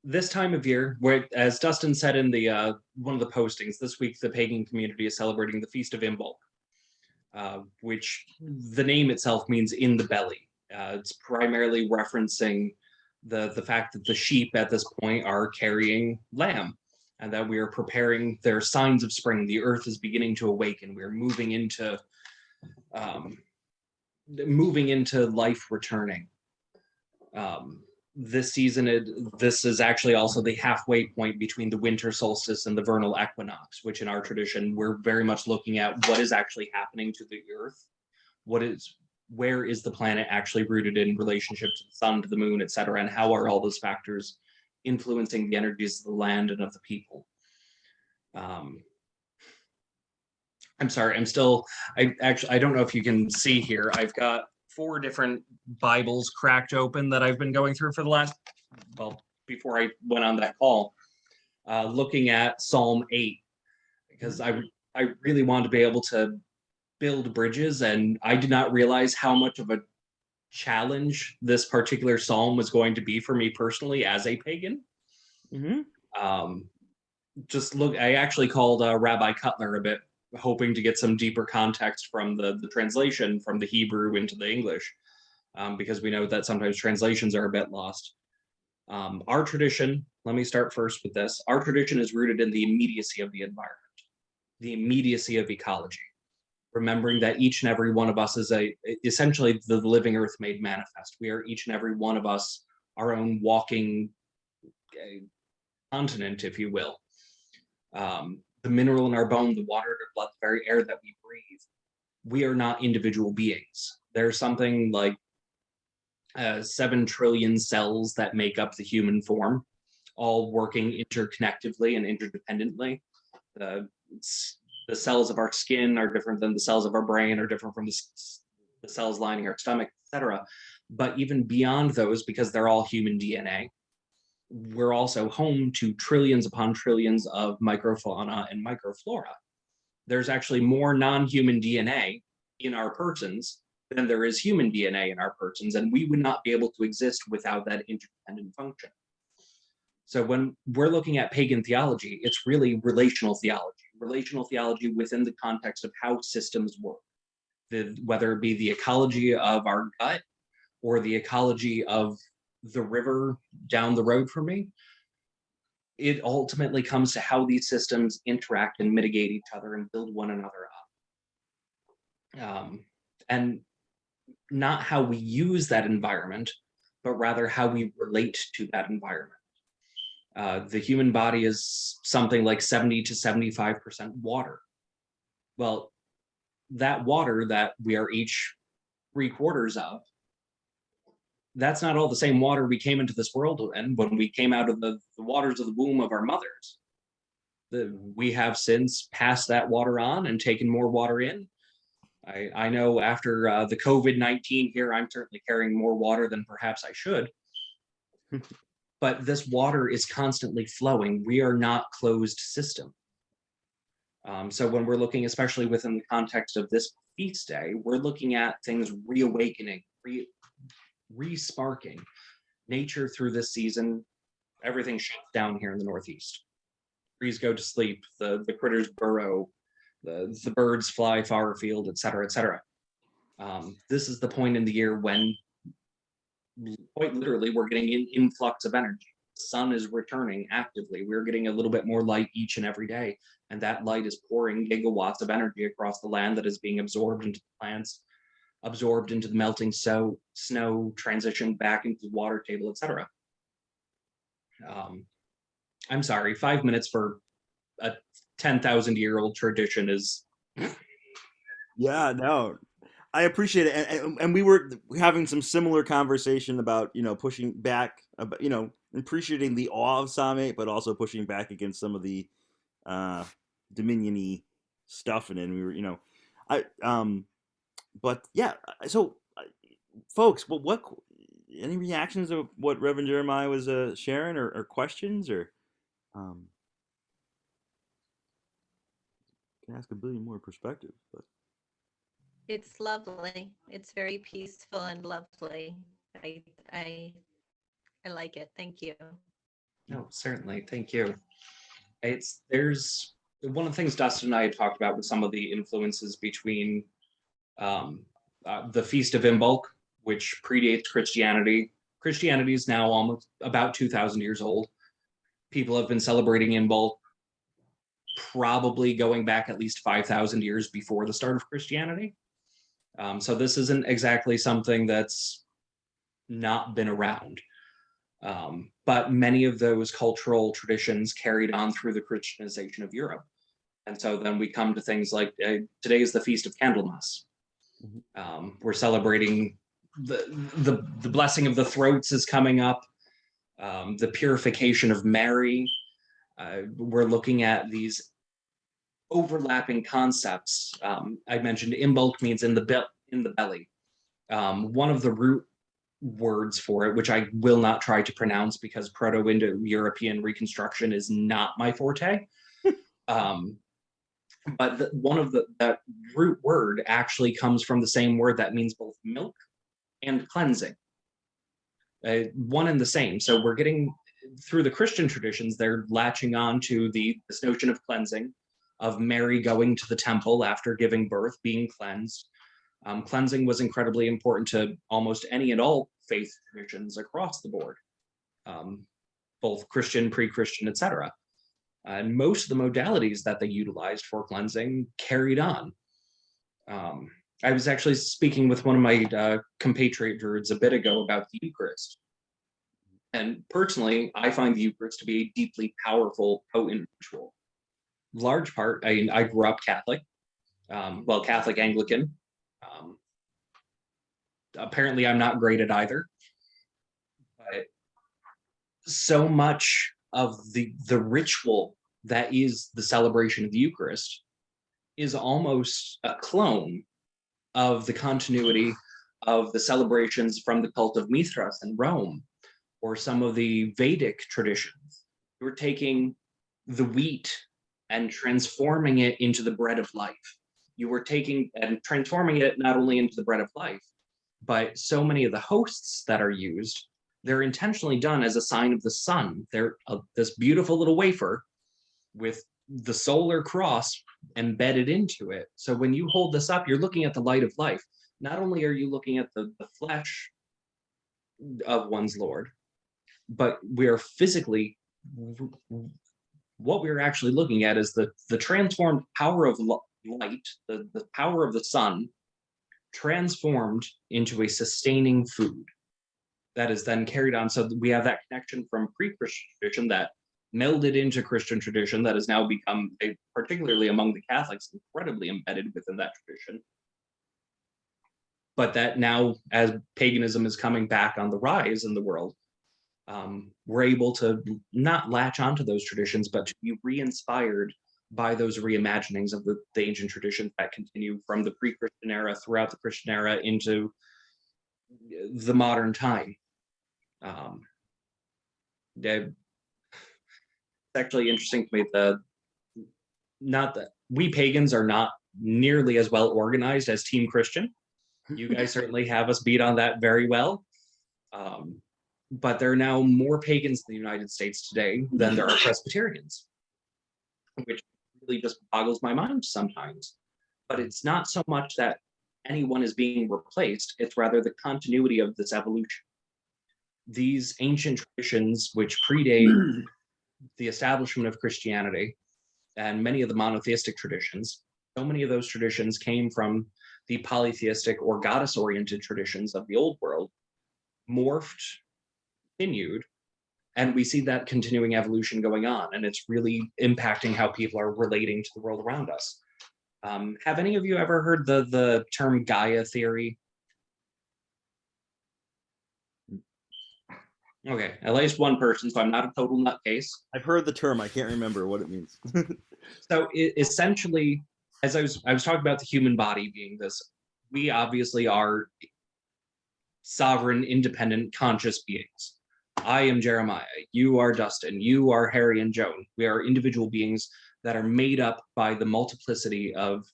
this time of year where, as Dustin said in the one of the postings this week, the pagan community is celebrating the Feast of Imbolc, which the name itself means in the belly. It's primarily referencing the fact that the sheep at this point are carrying lamb, and that we are preparing. There are signs of spring. The earth is beginning to awaken. We're moving into life returning. This season, this is actually also the halfway point between the winter solstice and the vernal equinox, which in our tradition, we're very much looking at what is actually happening to the earth, where is the planet actually rooted in relationship to the sun, to the moon, etc., and how are all those factors influencing the energies of the land and of the people. I'm sorry, I don't know if you can see here, I've got 4 different Bibles cracked open that I've been going through for the last, before I went on that call, looking at Psalm 8, because I really wanted to be able to build bridges, and I did not realize how much of a challenge this particular psalm was going to be for me personally as a pagan. I actually called Rabbi Cutler a bit, hoping to get some deeper context from the translation from the Hebrew into the English, because we know that sometimes translations are a bit lost. Our tradition, let me start first with this, our tradition is rooted in the immediacy of the environment, the immediacy of ecology, remembering that each and every one of us is essentially the living earth made manifest. We are each and every one of us our own walking continent, if you will. The mineral in our bone, the water in our blood, the very air that we breathe. We are not individual beings. There's something like 7 trillion cells that make up the human form, all working interconnectively and interdependently. The cells of our skin are different than the cells of our brain, are different from the cells lining our stomach, etc. But even beyond those, because they're all human DNA, we're also home to trillions upon trillions of microfauna and microflora. There's actually more non-human DNA in our persons than there is human DNA in our persons, and we would not be able to exist without that interdependent function. So when we're looking at pagan theology, it's really relational theology within the context of how systems work, whether it be the ecology of our gut or the ecology of the river down the road from me. It ultimately comes to how these systems interact and mitigate each other and build one another up. And not how we use that environment, but rather how we relate to that environment. The human body is something like 70 to 75% water. Well, that water that we are each 3/4 of, that's not all the same water we came into this world in when we came out of the waters of the womb of our mothers. We have since passed that water on and taken more water in. I know after the COVID-19 here, I'm certainly carrying more water than perhaps I should. But this water is constantly flowing. We are not closed system. So when we're looking, especially within the context of this feast day, we're looking at things reawakening, re-sparking. Nature through this season, everything shuts down here in the Northeast. Trees go to sleep, the critters burrow, the birds fly far afield, et cetera, et cetera. This is the point in the year when quite literally we're getting an influx of energy. The sun is returning actively. We're getting a little bit more light each and every day, and that light is pouring gigawatts of energy across the land that is being absorbed into the plants, absorbed into the melting snow, transitioned back into the water table, etc. I'm sorry, 5 minutes for a 10,000-year-old tradition is. Yeah, no, I appreciate it, and we were having some similar conversation about pushing back, about appreciating the awe of Samhain, but also pushing back against some of the dominion-y stuff in it. And we were, but yeah. So, folks, what any reactions of what Reverend Jeremiah was sharing, or questions, or can ask a billion more perspectives, but. It's lovely. It's very peaceful and lovely. I like it. Thank you. No, certainly. Thank you. There's one of the things Dustin and I had talked about with some of the influences between the Feast of Imbolc, which predates Christianity. Christianity is now almost about 2,000 years old. People have been celebrating Imbolc probably going back at least 5,000 years before the start of Christianity. So this isn't exactly something that's not been around. But many of those cultural traditions carried on through the Christianization of Europe. And so then we come to things like today is the Feast of Candlemas. We're celebrating the blessing of the throats is coming up, the purification of Mary. We're looking at these overlapping concepts. I mentioned Imbolc means in the belly. One of the root words for it, which I will not try to pronounce because Proto-Indo-European reconstruction is not my forte. But that root word actually comes from the same word that means both milk and cleansing. One and the same. So we're getting through the Christian traditions, they're latching on to this notion of cleansing, of Mary going to the temple after giving birth, being cleansed. Cleansing was incredibly important to almost any and all faith traditions across the board, both Christian, pre-Christian, etc. And most of the modalities that they utilized for cleansing carried on. I was actually speaking with one of my compatriot Druids a bit ago about the Eucharist. And personally, I find the Eucharist to be a deeply powerful, potent ritual. Large part, I grew up Catholic, Catholic Anglican. Apparently, I'm not great at either. But so much of the ritual that is the celebration of the Eucharist is almost a clone of the continuity of the celebrations from the cult of Mithras in Rome, or some of the Vedic traditions. We're taking the wheat and transforming it into the bread of life. You were taking and transforming it not only into the bread of life, but so many of the hosts that are used, they're intentionally done as a sign of the sun. They're this beautiful little wafer with the solar cross embedded into it. So when you hold this up, you're looking at the light of life. Not only are you looking at the flesh of one's Lord, but we're physically, what we're actually looking at is the transformed power of light, the power of the sun, transformed into a sustaining food that is then carried on. So we have that connection from pre-Christian tradition that melded into Christian tradition that has now become, particularly among the Catholics, incredibly embedded within that tradition. But that now, as paganism is coming back on the rise in the world, we're able to not latch onto those traditions, but to be re-inspired by those reimaginings of the ancient traditions that continue from the pre-Christian era throughout the Christian era into the modern time. It's actually interesting to me not that we pagans are not nearly as well organized as Team Christian. You guys certainly have us beat on that very well. But there are now more pagans in the United States today than there are Presbyterians, which really just boggles my mind sometimes. But it's not so much that anyone is being replaced, it's rather the continuity of this evolution. These ancient traditions, which predate the establishment of Christianity and many of the monotheistic traditions, so many of those traditions came from the polytheistic or goddess-oriented traditions of the old world, morphed, continued, and we see that continuing evolution going on, and it's really impacting how people are relating to the world around us. Have any of you ever heard the term Gaia theory? Okay, at least one person, so I'm not a total nutcase. I've heard the term. I can't remember what it means. So essentially, as I was talking about the human body being this, we obviously are sovereign, independent, conscious beings. I am Jeremiah. You are Dustin. You are Harry and Joan. We are individual beings that are made up by the multiplicity of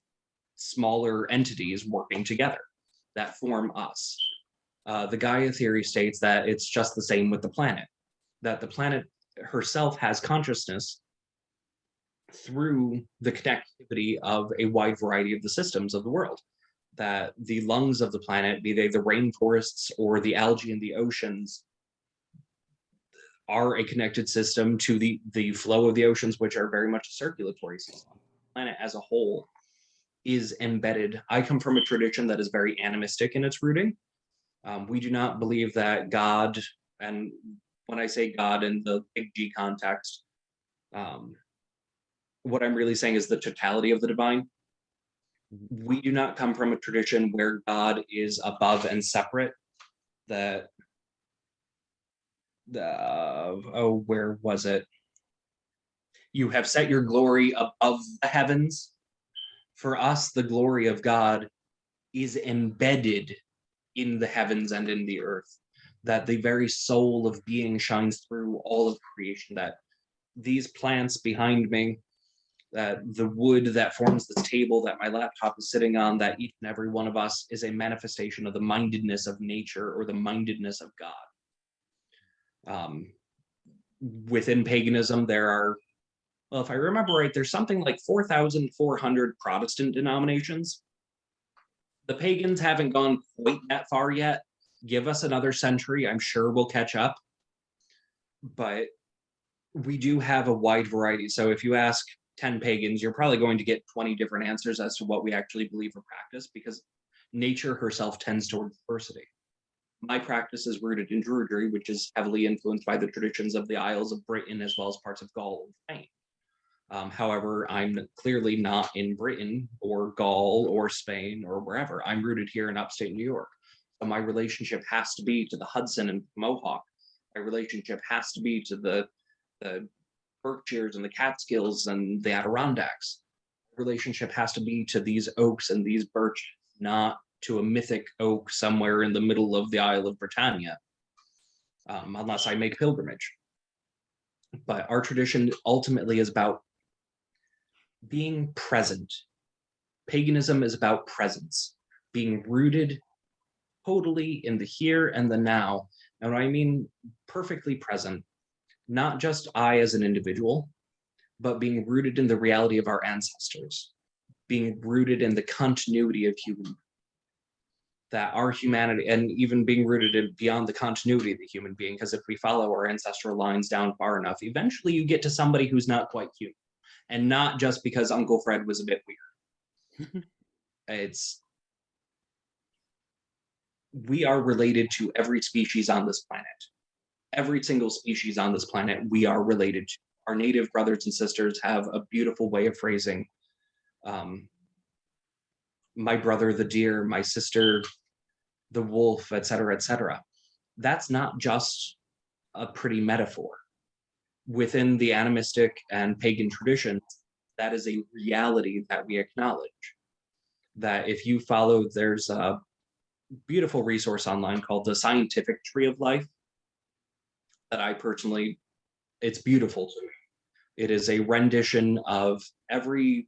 smaller entities working together that form us. The Gaia theory states that it's just the same with the planet, that the planet herself has consciousness through the connectivity of a wide variety of the systems of the world, that the lungs of the planet, be they the rainforests or the algae in the oceans, are a connected system to the flow of the oceans, which are very much a circulatory system. The planet as a whole is embedded. I come from a tradition that is very animistic in its rooting. We do not believe that God, and when I say God in the big G context, what I'm really saying is the totality of the divine. We do not come from a tradition where God is above and separate. That where was it? You have set your glory above the heavens. For us, the glory of God is embedded in the heavens and in the earth, that the very soul of being shines through all of creation, that these plants behind me, that the wood that forms this table that my laptop is sitting on, that each and every one of us is a manifestation of the mindedness of nature or the mindedness of God. Within paganism, there are, well, if I remember right, there's something like 4,400 Protestant denominations. The pagans haven't gone quite that far yet. Give us another century, I'm sure we'll catch up. But we do have a wide variety. So if you ask 10 pagans, you're probably going to get 20 different answers as to what we actually believe or practice, because nature herself tends toward diversity. My practice is rooted in Druidry, which is heavily influenced by the traditions of the Isles of Britain as well as parts of Gaul and Spain. However, I'm clearly not in Britain or Gaul or Spain or wherever. I'm rooted here in upstate New York. So my relationship has to be to the Hudson and Mohawk. My relationship has to be to the Berkshires and the Catskills and the Adirondacks. Relationship has to be to these oaks and these birch, not to a mythic oak somewhere in the middle of the Isle of Britannia, unless I make pilgrimage. But our tradition ultimately is about being present. Paganism is about presence, being rooted totally in the here and the now. And what I mean perfectly present, not just I as an individual, but being rooted in the reality of our ancestors, being rooted in the continuity of human, that our humanity, and even being rooted in beyond the continuity of the human being, because if we follow our ancestral lines down far enough, eventually you get to somebody who's not quite human. And not just because Uncle Fred was a bit weird. We are related to every species on this planet. Every single species on this planet, we are related to. Our native brothers and sisters have a beautiful way of phrasing. My brother, the deer, my sister, the wolf, etc., etc. That's not just a pretty metaphor. Within the animistic and pagan traditions, that is a reality that we acknowledge. That if you follow, there's a beautiful resource online called the Scientific Tree of Life that I personally, it's beautiful to me. It is a rendition of every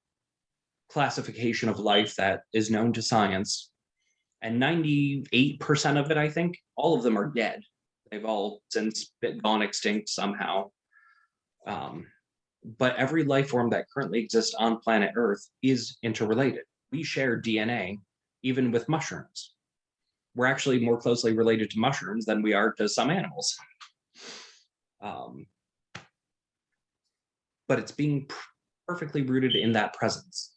classification of life that is known to science. And 98% of it, I think, all of them are dead. They've all since gone extinct somehow. But every life form that currently exists on planet Earth is interrelated. We share DNA, even with mushrooms. We're actually more closely related to mushrooms than we are to some animals. But it's being perfectly rooted in that presence,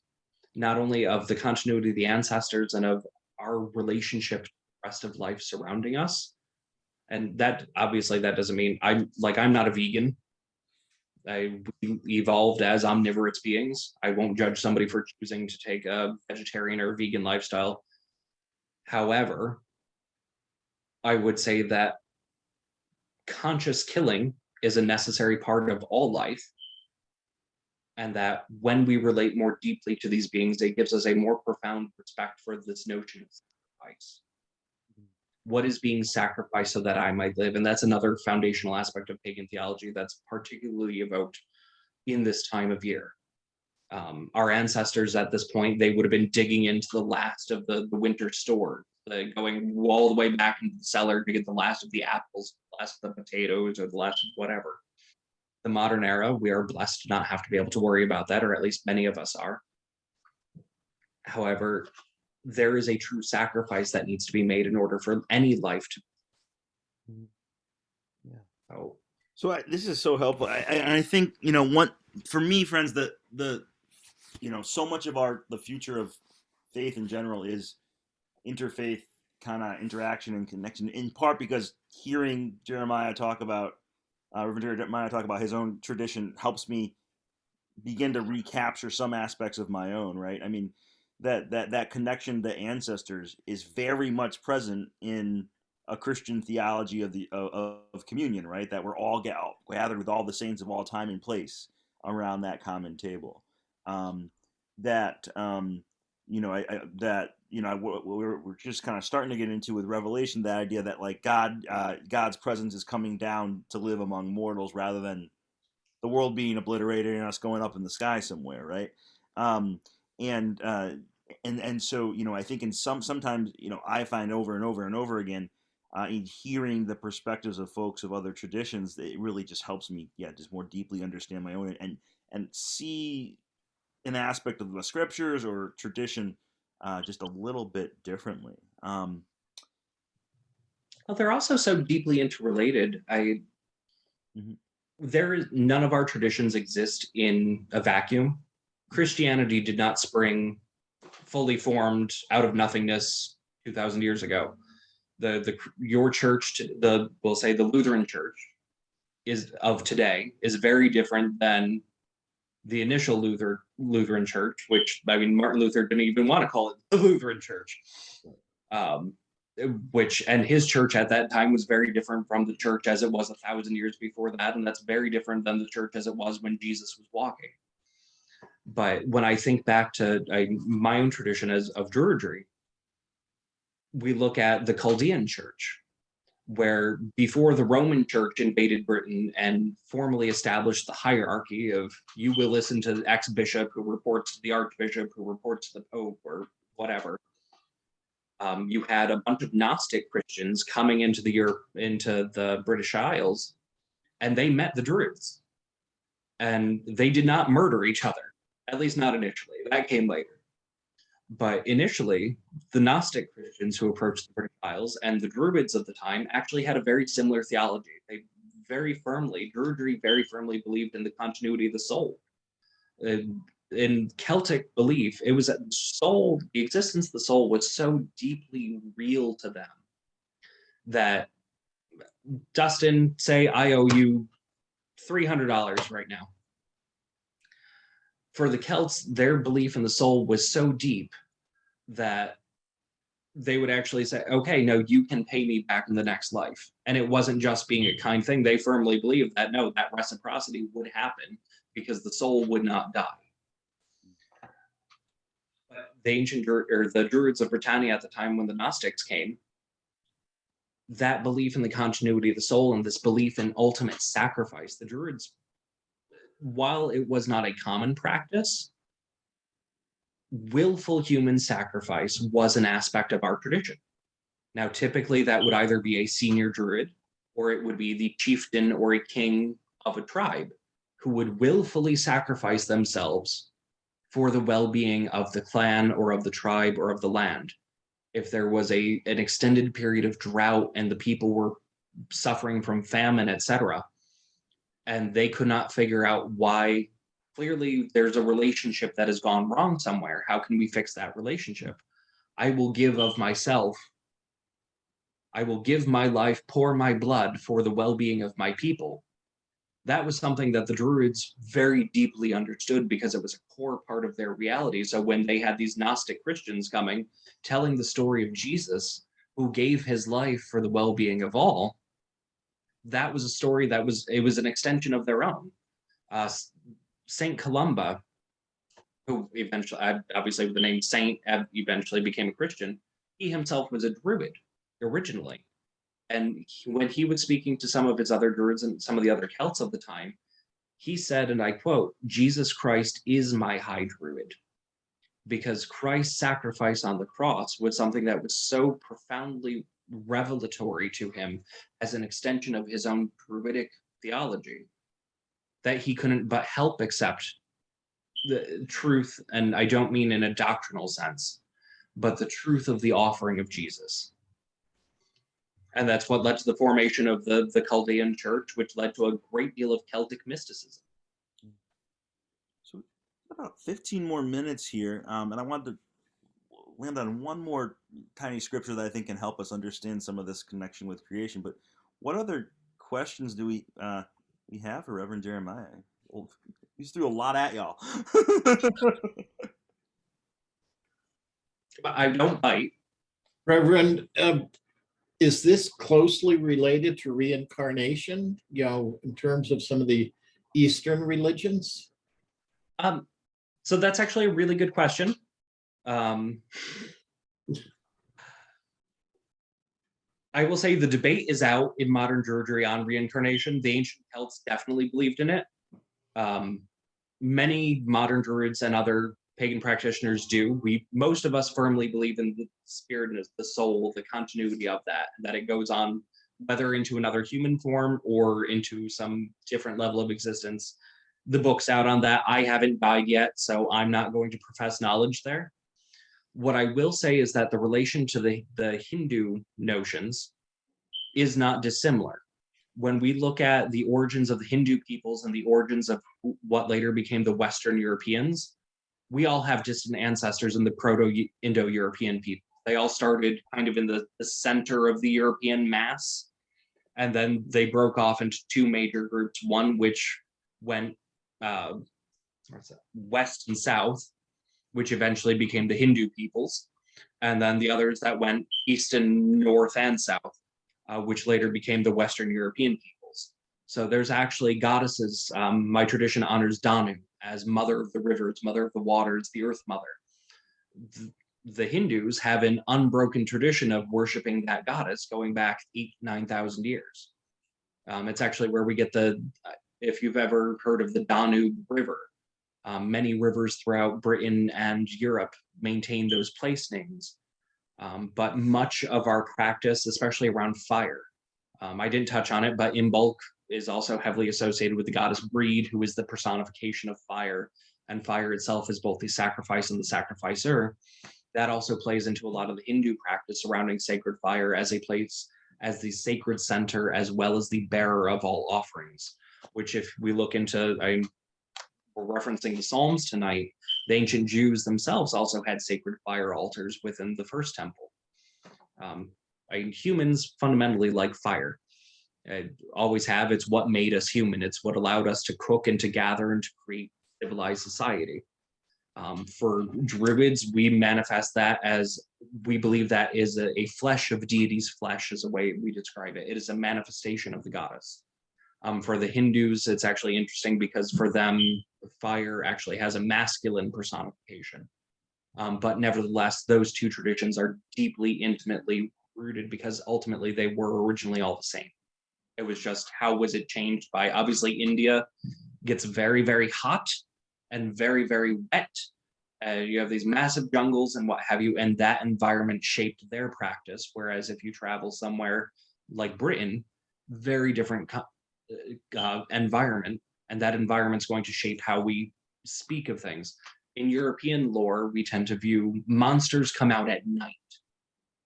not only of the continuity of the ancestors and of our relationship to the rest of life surrounding us. And that, obviously, that doesn't mean I'm not a vegan. We evolved as omnivorous beings. I won't judge somebody for choosing to take a vegetarian or vegan lifestyle. However, I would say that conscious killing is a necessary part of all life. And that when we relate more deeply to these beings, it gives us a more profound respect for this notion of sacrifice. What is being sacrificed so that I might live? And that's another foundational aspect of pagan theology that's particularly evoked in this time of year. Our ancestors at this point, they would have been digging into the last of the winter store, going all the way back into the cellar to get the last of the apples, the last of the potatoes, or the last of whatever. The modern era, we are blessed to not have to be able to worry about that, or at least many of us are. However, there is a true sacrifice that needs to be made in order for any life to. Yeah. Oh, So this is so helpful. I think, you know, one for me, friends, the you know, so much of the future of faith in general is interfaith kind of interaction and connection. In part because hearing Jeremiah talk about Reverend Jeremiah talk about his own tradition helps me begin to recapture some aspects of my own. Right. I mean, that connection to ancestors is very much present in a Christian theology of communion, right? That we're all gathered with all the saints of all time and place around that common table. You know, we're just kind of starting to get into with Revelation, that idea that like God's presence is coming down to live among mortals rather than the world being obliterated and us going up in the sky somewhere, right? And so, you know, I think sometimes, you know, I find over and over and over again, in hearing the perspectives of folks of other traditions, it really just helps me, just more deeply understand my own and see an aspect of the scriptures or tradition just a little bit differently. Well, they're also so deeply interrelated. None of our traditions exist in a vacuum. Christianity did not spring fully formed out of nothingness 2,000 years ago. Your church, we'll say the Lutheran Church, of today is very different than the initial Lutheran Church, which, I mean, Martin Luther didn't even want to call it the Lutheran Church, and his church at that time was very different from the church as it was 1,000 years before that, and that's very different than the church as it was when Jesus was walking. But when I think back to my own tradition of Druidry, we look at the Chaldean Church, where before the Roman Church invaded Britain and formally established the hierarchy of you will listen to the ex-bishop who reports to the archbishop who reports to the pope or whatever, you had a bunch of Gnostic Christians coming into the British Isles, and they met the Druids, and they did not murder each other, at least not initially. That came later. But initially, the Gnostic Christians who approached the British Isles and the Druids of the time actually had a very similar theology. Druidry very firmly believed in the continuity of the soul. In Celtic belief, it was that the existence of the soul was so deeply real to them that, Dustin, say I owe you $300 right now. For the Celts, their belief in the soul was so deep that they would actually say, okay, no, you can pay me back in the next life. And it wasn't just being a kind thing. They firmly believed that, no, that reciprocity would happen because the soul would not die. But the Druids of Britannia at the time when the Gnostics came, that belief in the continuity of the soul and this belief in ultimate sacrifice, the Druids, while it was not a common practice, willful human sacrifice was an aspect of our tradition. Now, typically that would either be a senior Druid or it would be the chieftain or a king of a tribe who would willfully sacrifice themselves for the well-being of the clan or of the tribe or of the land. If there was an extended period of drought and the people were suffering from famine, etc., and they could not figure out why, clearly there's a relationship that has gone wrong somewhere. How can we fix that relationship? I will give of myself. I will give my life, pour my blood for the well-being of my people. That was something that the Druids very deeply understood because it was a core part of their reality. So when they had these Gnostic Christians coming, telling the story of Jesus, who gave his life for the well-being of all, that was a story that was an extension of their own. Saint Columba, who eventually, obviously with the name Saint, eventually became a Christian, he himself was a Druid originally. And when he was speaking to some of his other Druids and some of the other Celts of the time, he said, and I quote, "Jesus Christ is my high Druid," because Christ's sacrifice on the cross was something that was so profoundly revelatory to him as an extension of his own Druidic theology that he couldn't but help accept the truth, and I don't mean in a doctrinal sense, but the truth of the offering of Jesus. And that's what led to the formation of the Chaldean Church, which led to a great deal of Celtic mysticism. So about 15 more minutes here, and I wanted to land on one more tiny scripture that I think can help us understand some of this connection with creation. But what other questions do we have for Reverend Jeremiah? Well, he's threw a lot at y'all. I don't bite. Reverend, is this closely related to reincarnation, in terms of some of the Eastern religions? So that's actually a really good question. I will say the debate is out in modern Druidry on reincarnation. The ancient Celts definitely believed in it. Many modern Druids and other pagan practitioners do. Most of us firmly believe in the spirit and the soul, the continuity of that it goes on, whether into another human form or into some different level of existence. The book's out on that. I haven't died yet, so I'm not going to profess knowledge there. What I will say is that the relation to the Hindu notions is not dissimilar. When we look at the origins of the Hindu peoples and the origins of what later became the Western Europeans, we all have distant ancestors in the Proto-Indo-European people. They all started kind of in the center of the European mass, and then they broke off into two major groups, one which went west and south, which eventually became the Hindu peoples, and then the others that went east and north and south, which later became the Western European peoples. So there's actually goddesses. My tradition honors Danu as mother of the rivers, mother of the waters, the earth mother. The Hindus have an unbroken tradition of worshiping that goddess going back 9,000 years. It's actually where we get if you've ever heard of the Danube River, many rivers throughout Britain and Europe maintain those place names. But much of our practice, especially around fire, I didn't touch on it, but Imbolc is also heavily associated with the goddess Breed, who is the personification of fire, and fire itself is both the sacrifice and the sacrificer. That also plays into a lot of the Hindu practice surrounding sacred fire as a place, as the sacred center, as well as the bearer of all offerings, which if we look into, we're referencing the Psalms tonight, the ancient Jews themselves also had sacred fire altars within the first temple. Humans fundamentally like fire. Always have. It's what made us human. It's what allowed us to cook and to gather and to create civilized society. For Druids, we manifest that as, we believe that is a flesh of deity's flesh, is a way we describe it. It is a manifestation of the goddess. For the Hindus, it's actually interesting because for them, fire actually has a masculine personification. But nevertheless, those two traditions are deeply, intimately rooted because ultimately they were originally all the same. It was just how was it changed by, obviously India gets very, very hot and very, very wet. You have these massive jungles and what have you, and that environment shaped their practice. Whereas if you travel somewhere like Britain, very different environment, and that environment's going to shape how we speak of things. In European lore, we tend to view monsters come out at night.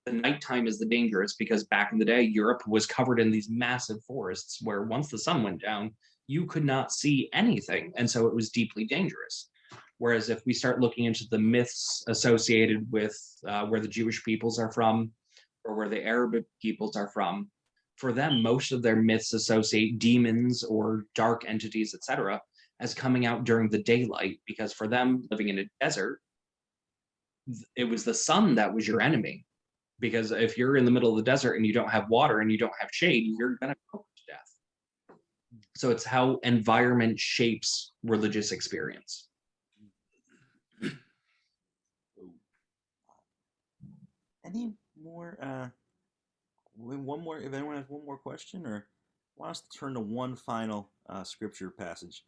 The nighttime is the dangerous because back in the day, Europe was covered in these massive forests where once the sun went down, you could not see anything. And so it was deeply dangerous. Whereas if we start looking into the myths associated with where the Jewish peoples are from, or where the Arabic peoples are from, for them, most of their myths associate demons or dark entities, etc., as coming out during the daylight, because for them, living in a desert, it was the sun that was your enemy. Because if you're in the middle of the desert and you don't have water and you don't have shade, you're going to cook to death. So it's how environment shapes religious experience. Any more? One more. If anyone has one more question, or want us to turn to one final scripture passage,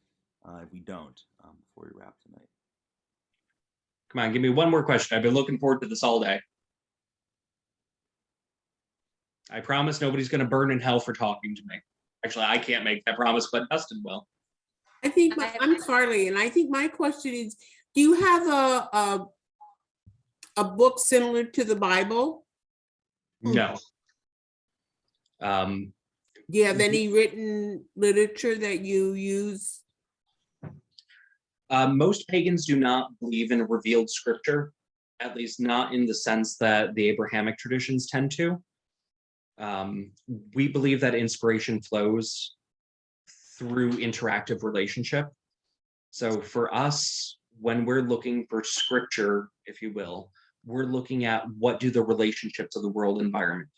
if we don't, before we wrap tonight. Come on, give me one more question. I've been looking forward to this all day. I promise nobody's going to burn in hell for talking to me. Actually, I can't make that promise, but Dustin will. I think I'm Carly, and I think my question is: do you have a book similar to the Bible? No. Do you have any written literature that you use? Most pagans do not believe in revealed scripture, at least not in the sense that the Abrahamic traditions tend to. We believe that inspiration flows through interactive relationship. So for us, when we're looking for scripture, if you will, we're looking at what do the relationships of the world environment.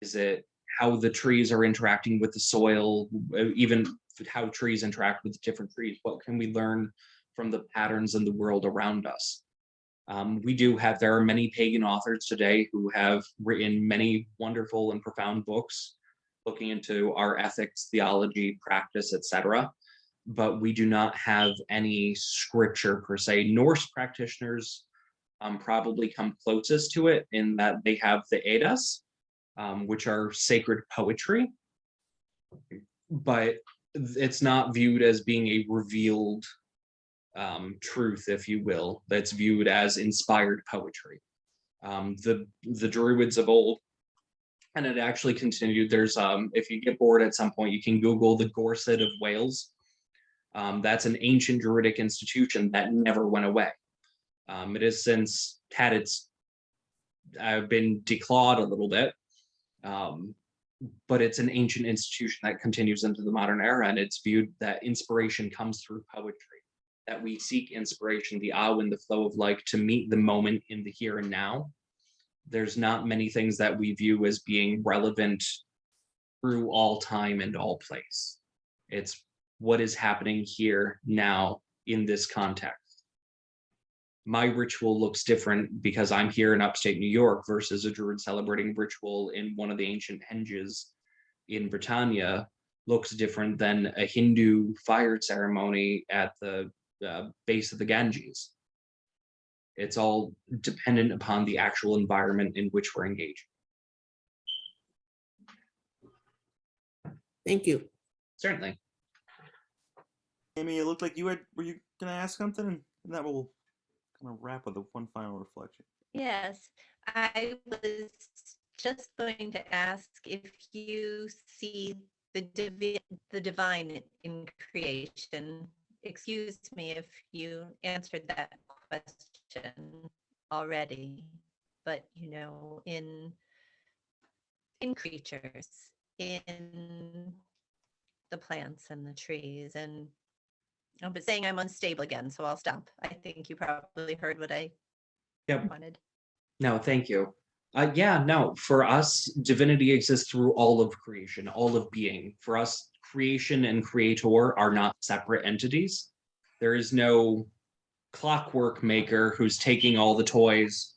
Is it how the trees are interacting with the soil, even how trees interact with different trees? What can we learn from the patterns in the world around us? There are many pagan authors today who have written many wonderful and profound books looking into our ethics, theology, practice, etc. But we do not have any scripture per se. Norse practitioners probably come closest to it in that they have the Eddas, which are sacred poetry, but it's not viewed as being a revealed truth, if you will. That's viewed as inspired poetry. The Druids of old, and it actually continued. There's if you get bored at some point, you can Google the Gorset of Wales. That's an ancient Druidic institution that never went away. It has since had its been declawed a little bit, but it's an ancient institution that continues into the modern era, and it's viewed that inspiration comes through poetry, that we seek inspiration, the awe and the flow of life, to meet the moment in the here and now. There's not many things that we view as being relevant through all time and all place. It's what is happening here now in this context. My ritual looks different because I'm here in upstate New York versus a Druid celebrating ritual in one of the ancient henges in Britannia looks different than a Hindu fire ceremony at the base of the Ganges. It's all dependent upon the actual environment in which we're engaged. Thank you. Certainly. Amy, it looked like were you going to ask something? And that will kind of wrap with one final reflection. Yes, I was just going to ask if you see the divine in creation. Excuse me if you answered that question already, but in creatures, in the plants and the trees, and I'm saying I'm unstable again, so I'll stop. I think you probably heard what I wanted. No, thank you. No, for us, divinity exists through all of creation, all of being. For us, creation and creator are not separate entities. There is no clockwork maker who's taking all the toys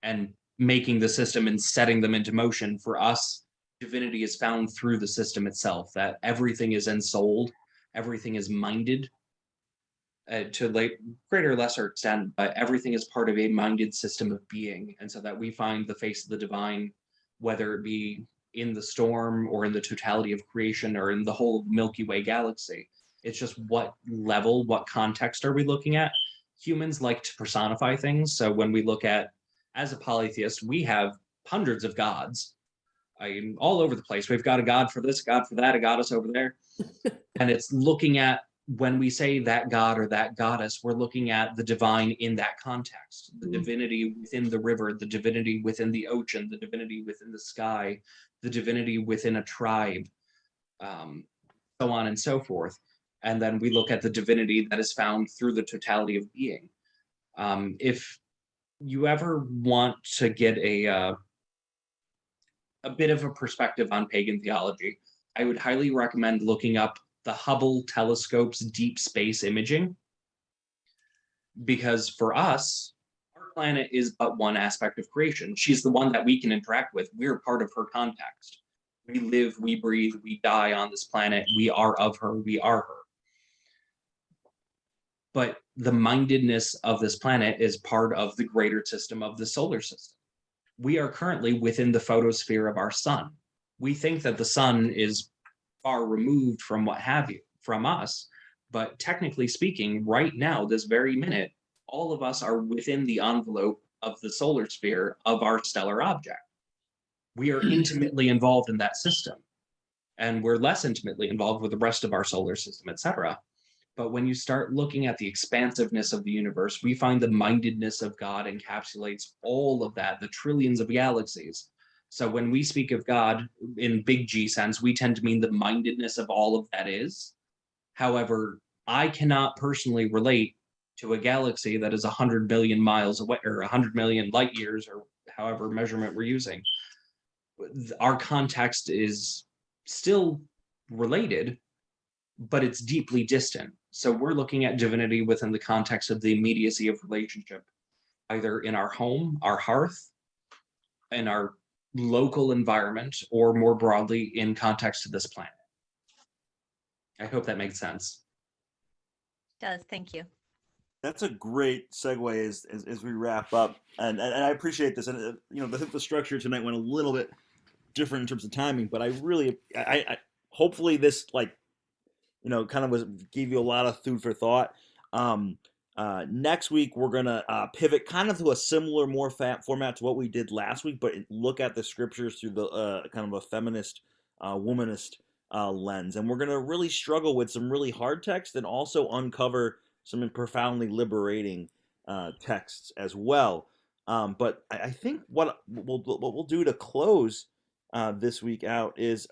and making the system and setting them into motion. For us, divinity is found through the system itself, that everything is ensouled, everything is minded to greater or lesser extent, but everything is part of a minded system of being. And so that we find the face of the divine, whether it be in the storm or in the totality of creation or in the whole Milky Way galaxy. It's just what level, what context are we looking at? Humans like to personify things. So when we look at, as a polytheist, we have hundreds of gods all over the place. We've got a god for this, a god for that, a goddess over there. And it's looking at when we say that god or that goddess, we're looking at the divine in that context, the Mm. divinity within the river, the divinity within the ocean, the divinity within the sky, the divinity within a tribe, so on and so forth. And then we look at the divinity that is found through the totality of being. If you ever want to get a bit of a perspective on pagan theology, I would highly recommend looking up the Hubble telescope's deep space imaging. Because for us, our planet is but one aspect of creation. She's the one that we can interact with. We're part of her context. We live, we breathe, we die on this planet. We are of her, we are her. But the mindedness of this planet is part of the greater system of the solar system. We are currently within the photosphere of our sun. We think that the sun is far removed from what have you, from us. But technically speaking, right now, this very minute, all of us are within the envelope of the solar sphere of our stellar object. We are intimately involved in that system. And we're less intimately involved with the rest of our solar system, etc. But when you start looking at the expansiveness of the universe, we find the mindedness of God encapsulates all of that, the trillions of galaxies. So when we speak of God in big G sense, we tend to mean the mindedness of all of that is. However, I cannot personally relate to a galaxy that is 100 million miles away, or 100 million light years, or however measurement we're using. Our context is still related, but it's deeply distant. So we're looking at divinity within the context of the immediacy of relationship, either in our home, our hearth, in our local environment, or more broadly in context to this planet. I hope that makes sense. Does, thank you. That's a great segue as we wrap up, and I appreciate this. And I think the structure tonight went a little bit different in terms of timing, but I hopefully this kind of gave you a lot of food for thought. Next week we're gonna pivot kind of to a similar, more format to what we did last week, but look at the scriptures through the kind of a feminist, womanist lens, and we're gonna really struggle with some really hard text and also uncover some profoundly liberating texts as well. But I think what we'll do to close this week out is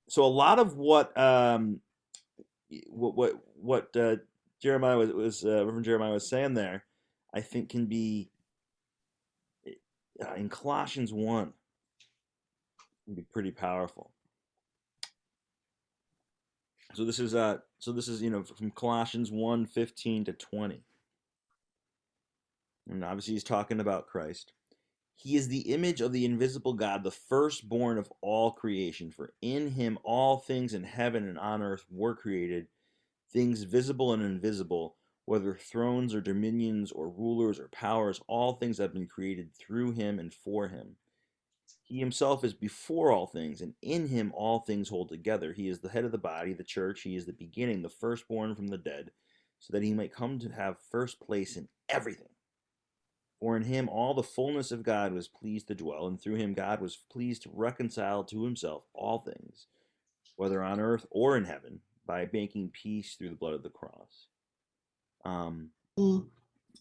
so a lot of what Jeremiah was Reverend Jeremiah was saying there, I think can be in Colossians 1 can be pretty powerful. So this is from Colossians 1:15-20. And obviously he's talking about Christ. He is the image of the invisible God, the firstborn of all creation. For in him all things in heaven and on earth were created, things visible and invisible, whether thrones or dominions or rulers or powers, all things have been created through him and for him. He himself is before all things, and in him all things hold together. He is the head of the body, the church. He is the beginning, the firstborn from the dead, so that he might come to have first place in everything. For in him all the fullness of God was pleased to dwell, and through him God was pleased to reconcile to himself all things, whether on earth or in heaven, by making peace through the blood of the cross.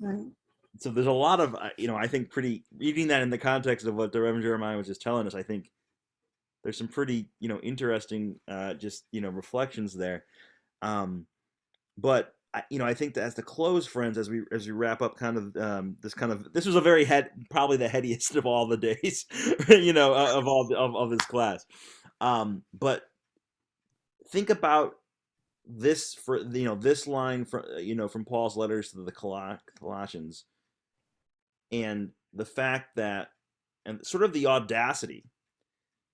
Right. So there's a lot of, I think reading that in the context of what the Reverend Jeremiah was just telling us, I think there's some pretty, interesting, reflections there. But I think that as the close, friends, as we wrap up this was a very probably the headiest of all the days, of this class. But think about this this line from Paul's letters to the Colossians, and the fact that, and sort of the audacity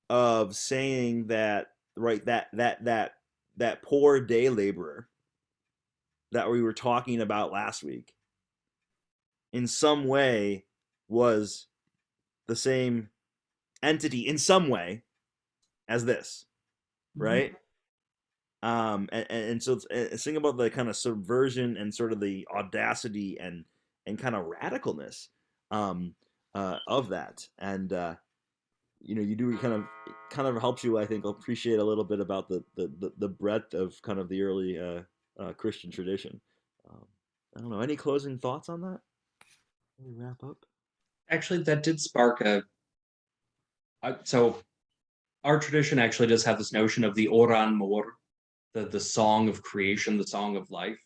of saying that, right, that poor day laborer that we were talking about last week in some way was the same entity in some way as this, right? And so it's think about the kind of subversion and sort of the audacity and kind of radicalness of that. And you do kind of helps you, I think, appreciate a little bit about the breadth of kind of the early Christian tradition. I don't know. Any closing thoughts on that? Let me wrap up. Actually, that did spark so our tradition actually does have this notion of the Oran Mor, the song of creation, the song of life.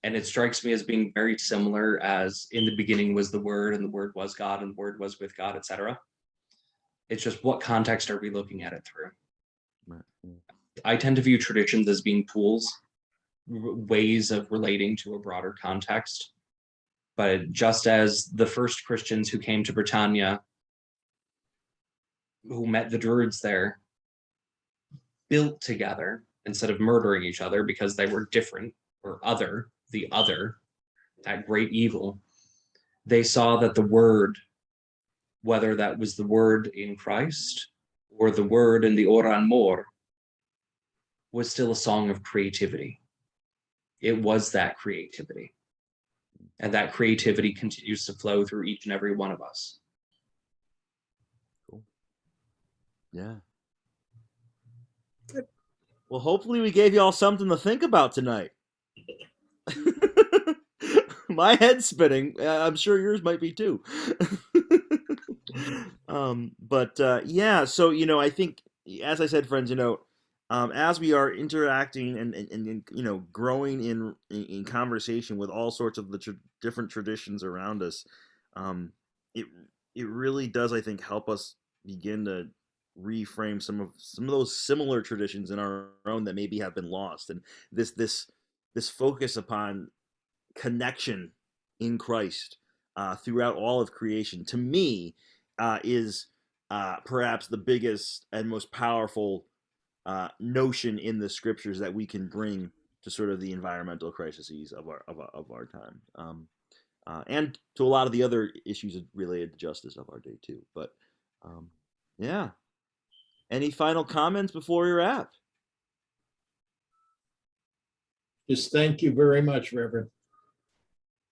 And it strikes me as being very similar as in the beginning was the Word, and the Word was God, and the Word was with God, etc. It's just what context are we looking at it through? Right. I tend to view traditions as being tools, ways of relating to a broader context. But just as the first Christians who came to Britannia, who met the Druids there, built together instead of murdering each other because they were different or other, that great evil, they saw that the Word, whether that was the Word in Christ or the Word in the Oran Mor, was still a song of creativity. It was that creativity. And that creativity continues to flow through each and every one of us. Cool. Yeah. Well, hopefully we gave you all something to think about tonight. My head's spinning. I'm sure yours might be too. Yeah, so I think, as I said, friends, as we are interacting and growing in conversation with all sorts of the different traditions around us, it really does, I think, help us begin to reframe some of those similar traditions in our own that maybe have been lost, and this focus upon connection in Christ throughout all of creation, to me, is perhaps the biggest and most powerful notion in the scriptures that we can bring to sort of the environmental crises of our time, and to a lot of the other issues related to justice of our day too. But yeah, any final comments before we wrap? Just thank you very much, Reverend.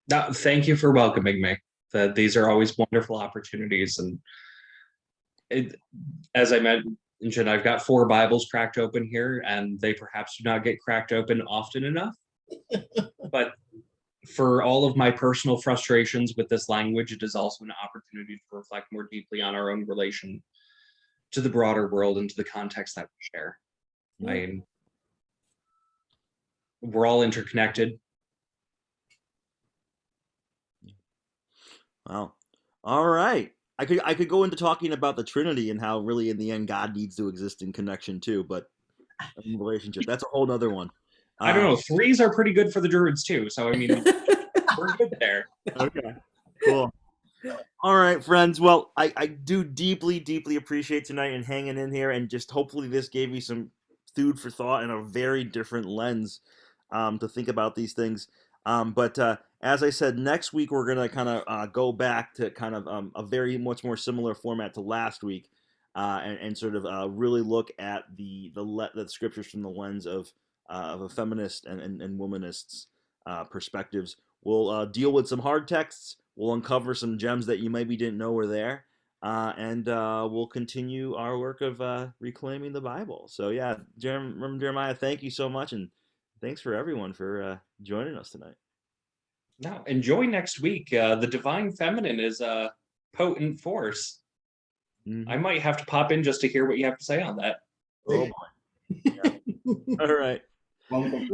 Thank you for welcoming me. These are always wonderful opportunities. And as I mentioned, I've got 4 Bibles cracked open here, and they perhaps do not get cracked open often enough. But for all of my personal frustrations with this language, it is also an opportunity to reflect more deeply on our own relation to the broader world and to the context that we share. Yeah. I mean, we're all interconnected. Wow. All right. I could go into talking about the Trinity and how really in the end God needs to exist in connection too, but in relationship, that's a whole nother one. I don't know. 3s are pretty good for the Druids too. So I mean, we're good there. Okay. Cool. All right, friends. Well, I do deeply, deeply appreciate tonight and hanging in here, and just hopefully this gave you some food for thought and a very different lens to think about these things. But as I said, next week we're gonna kind of go back to kind of a very much more similar format to last week, and sort of really look at the scriptures from the lens of a feminist and womanists perspectives. We'll deal with some hard texts. We'll uncover some gems that you maybe didn't know were there, and we'll continue our work of reclaiming the Bible. So yeah, Jeremiah, thank you so much, and thanks for everyone for joining us tonight. Now, enjoy next week. The Divine Feminine is a potent force. Mm-hmm. I might have to pop in just to hear what you have to say on that. Oh boy. Yeah. All right. Welcome.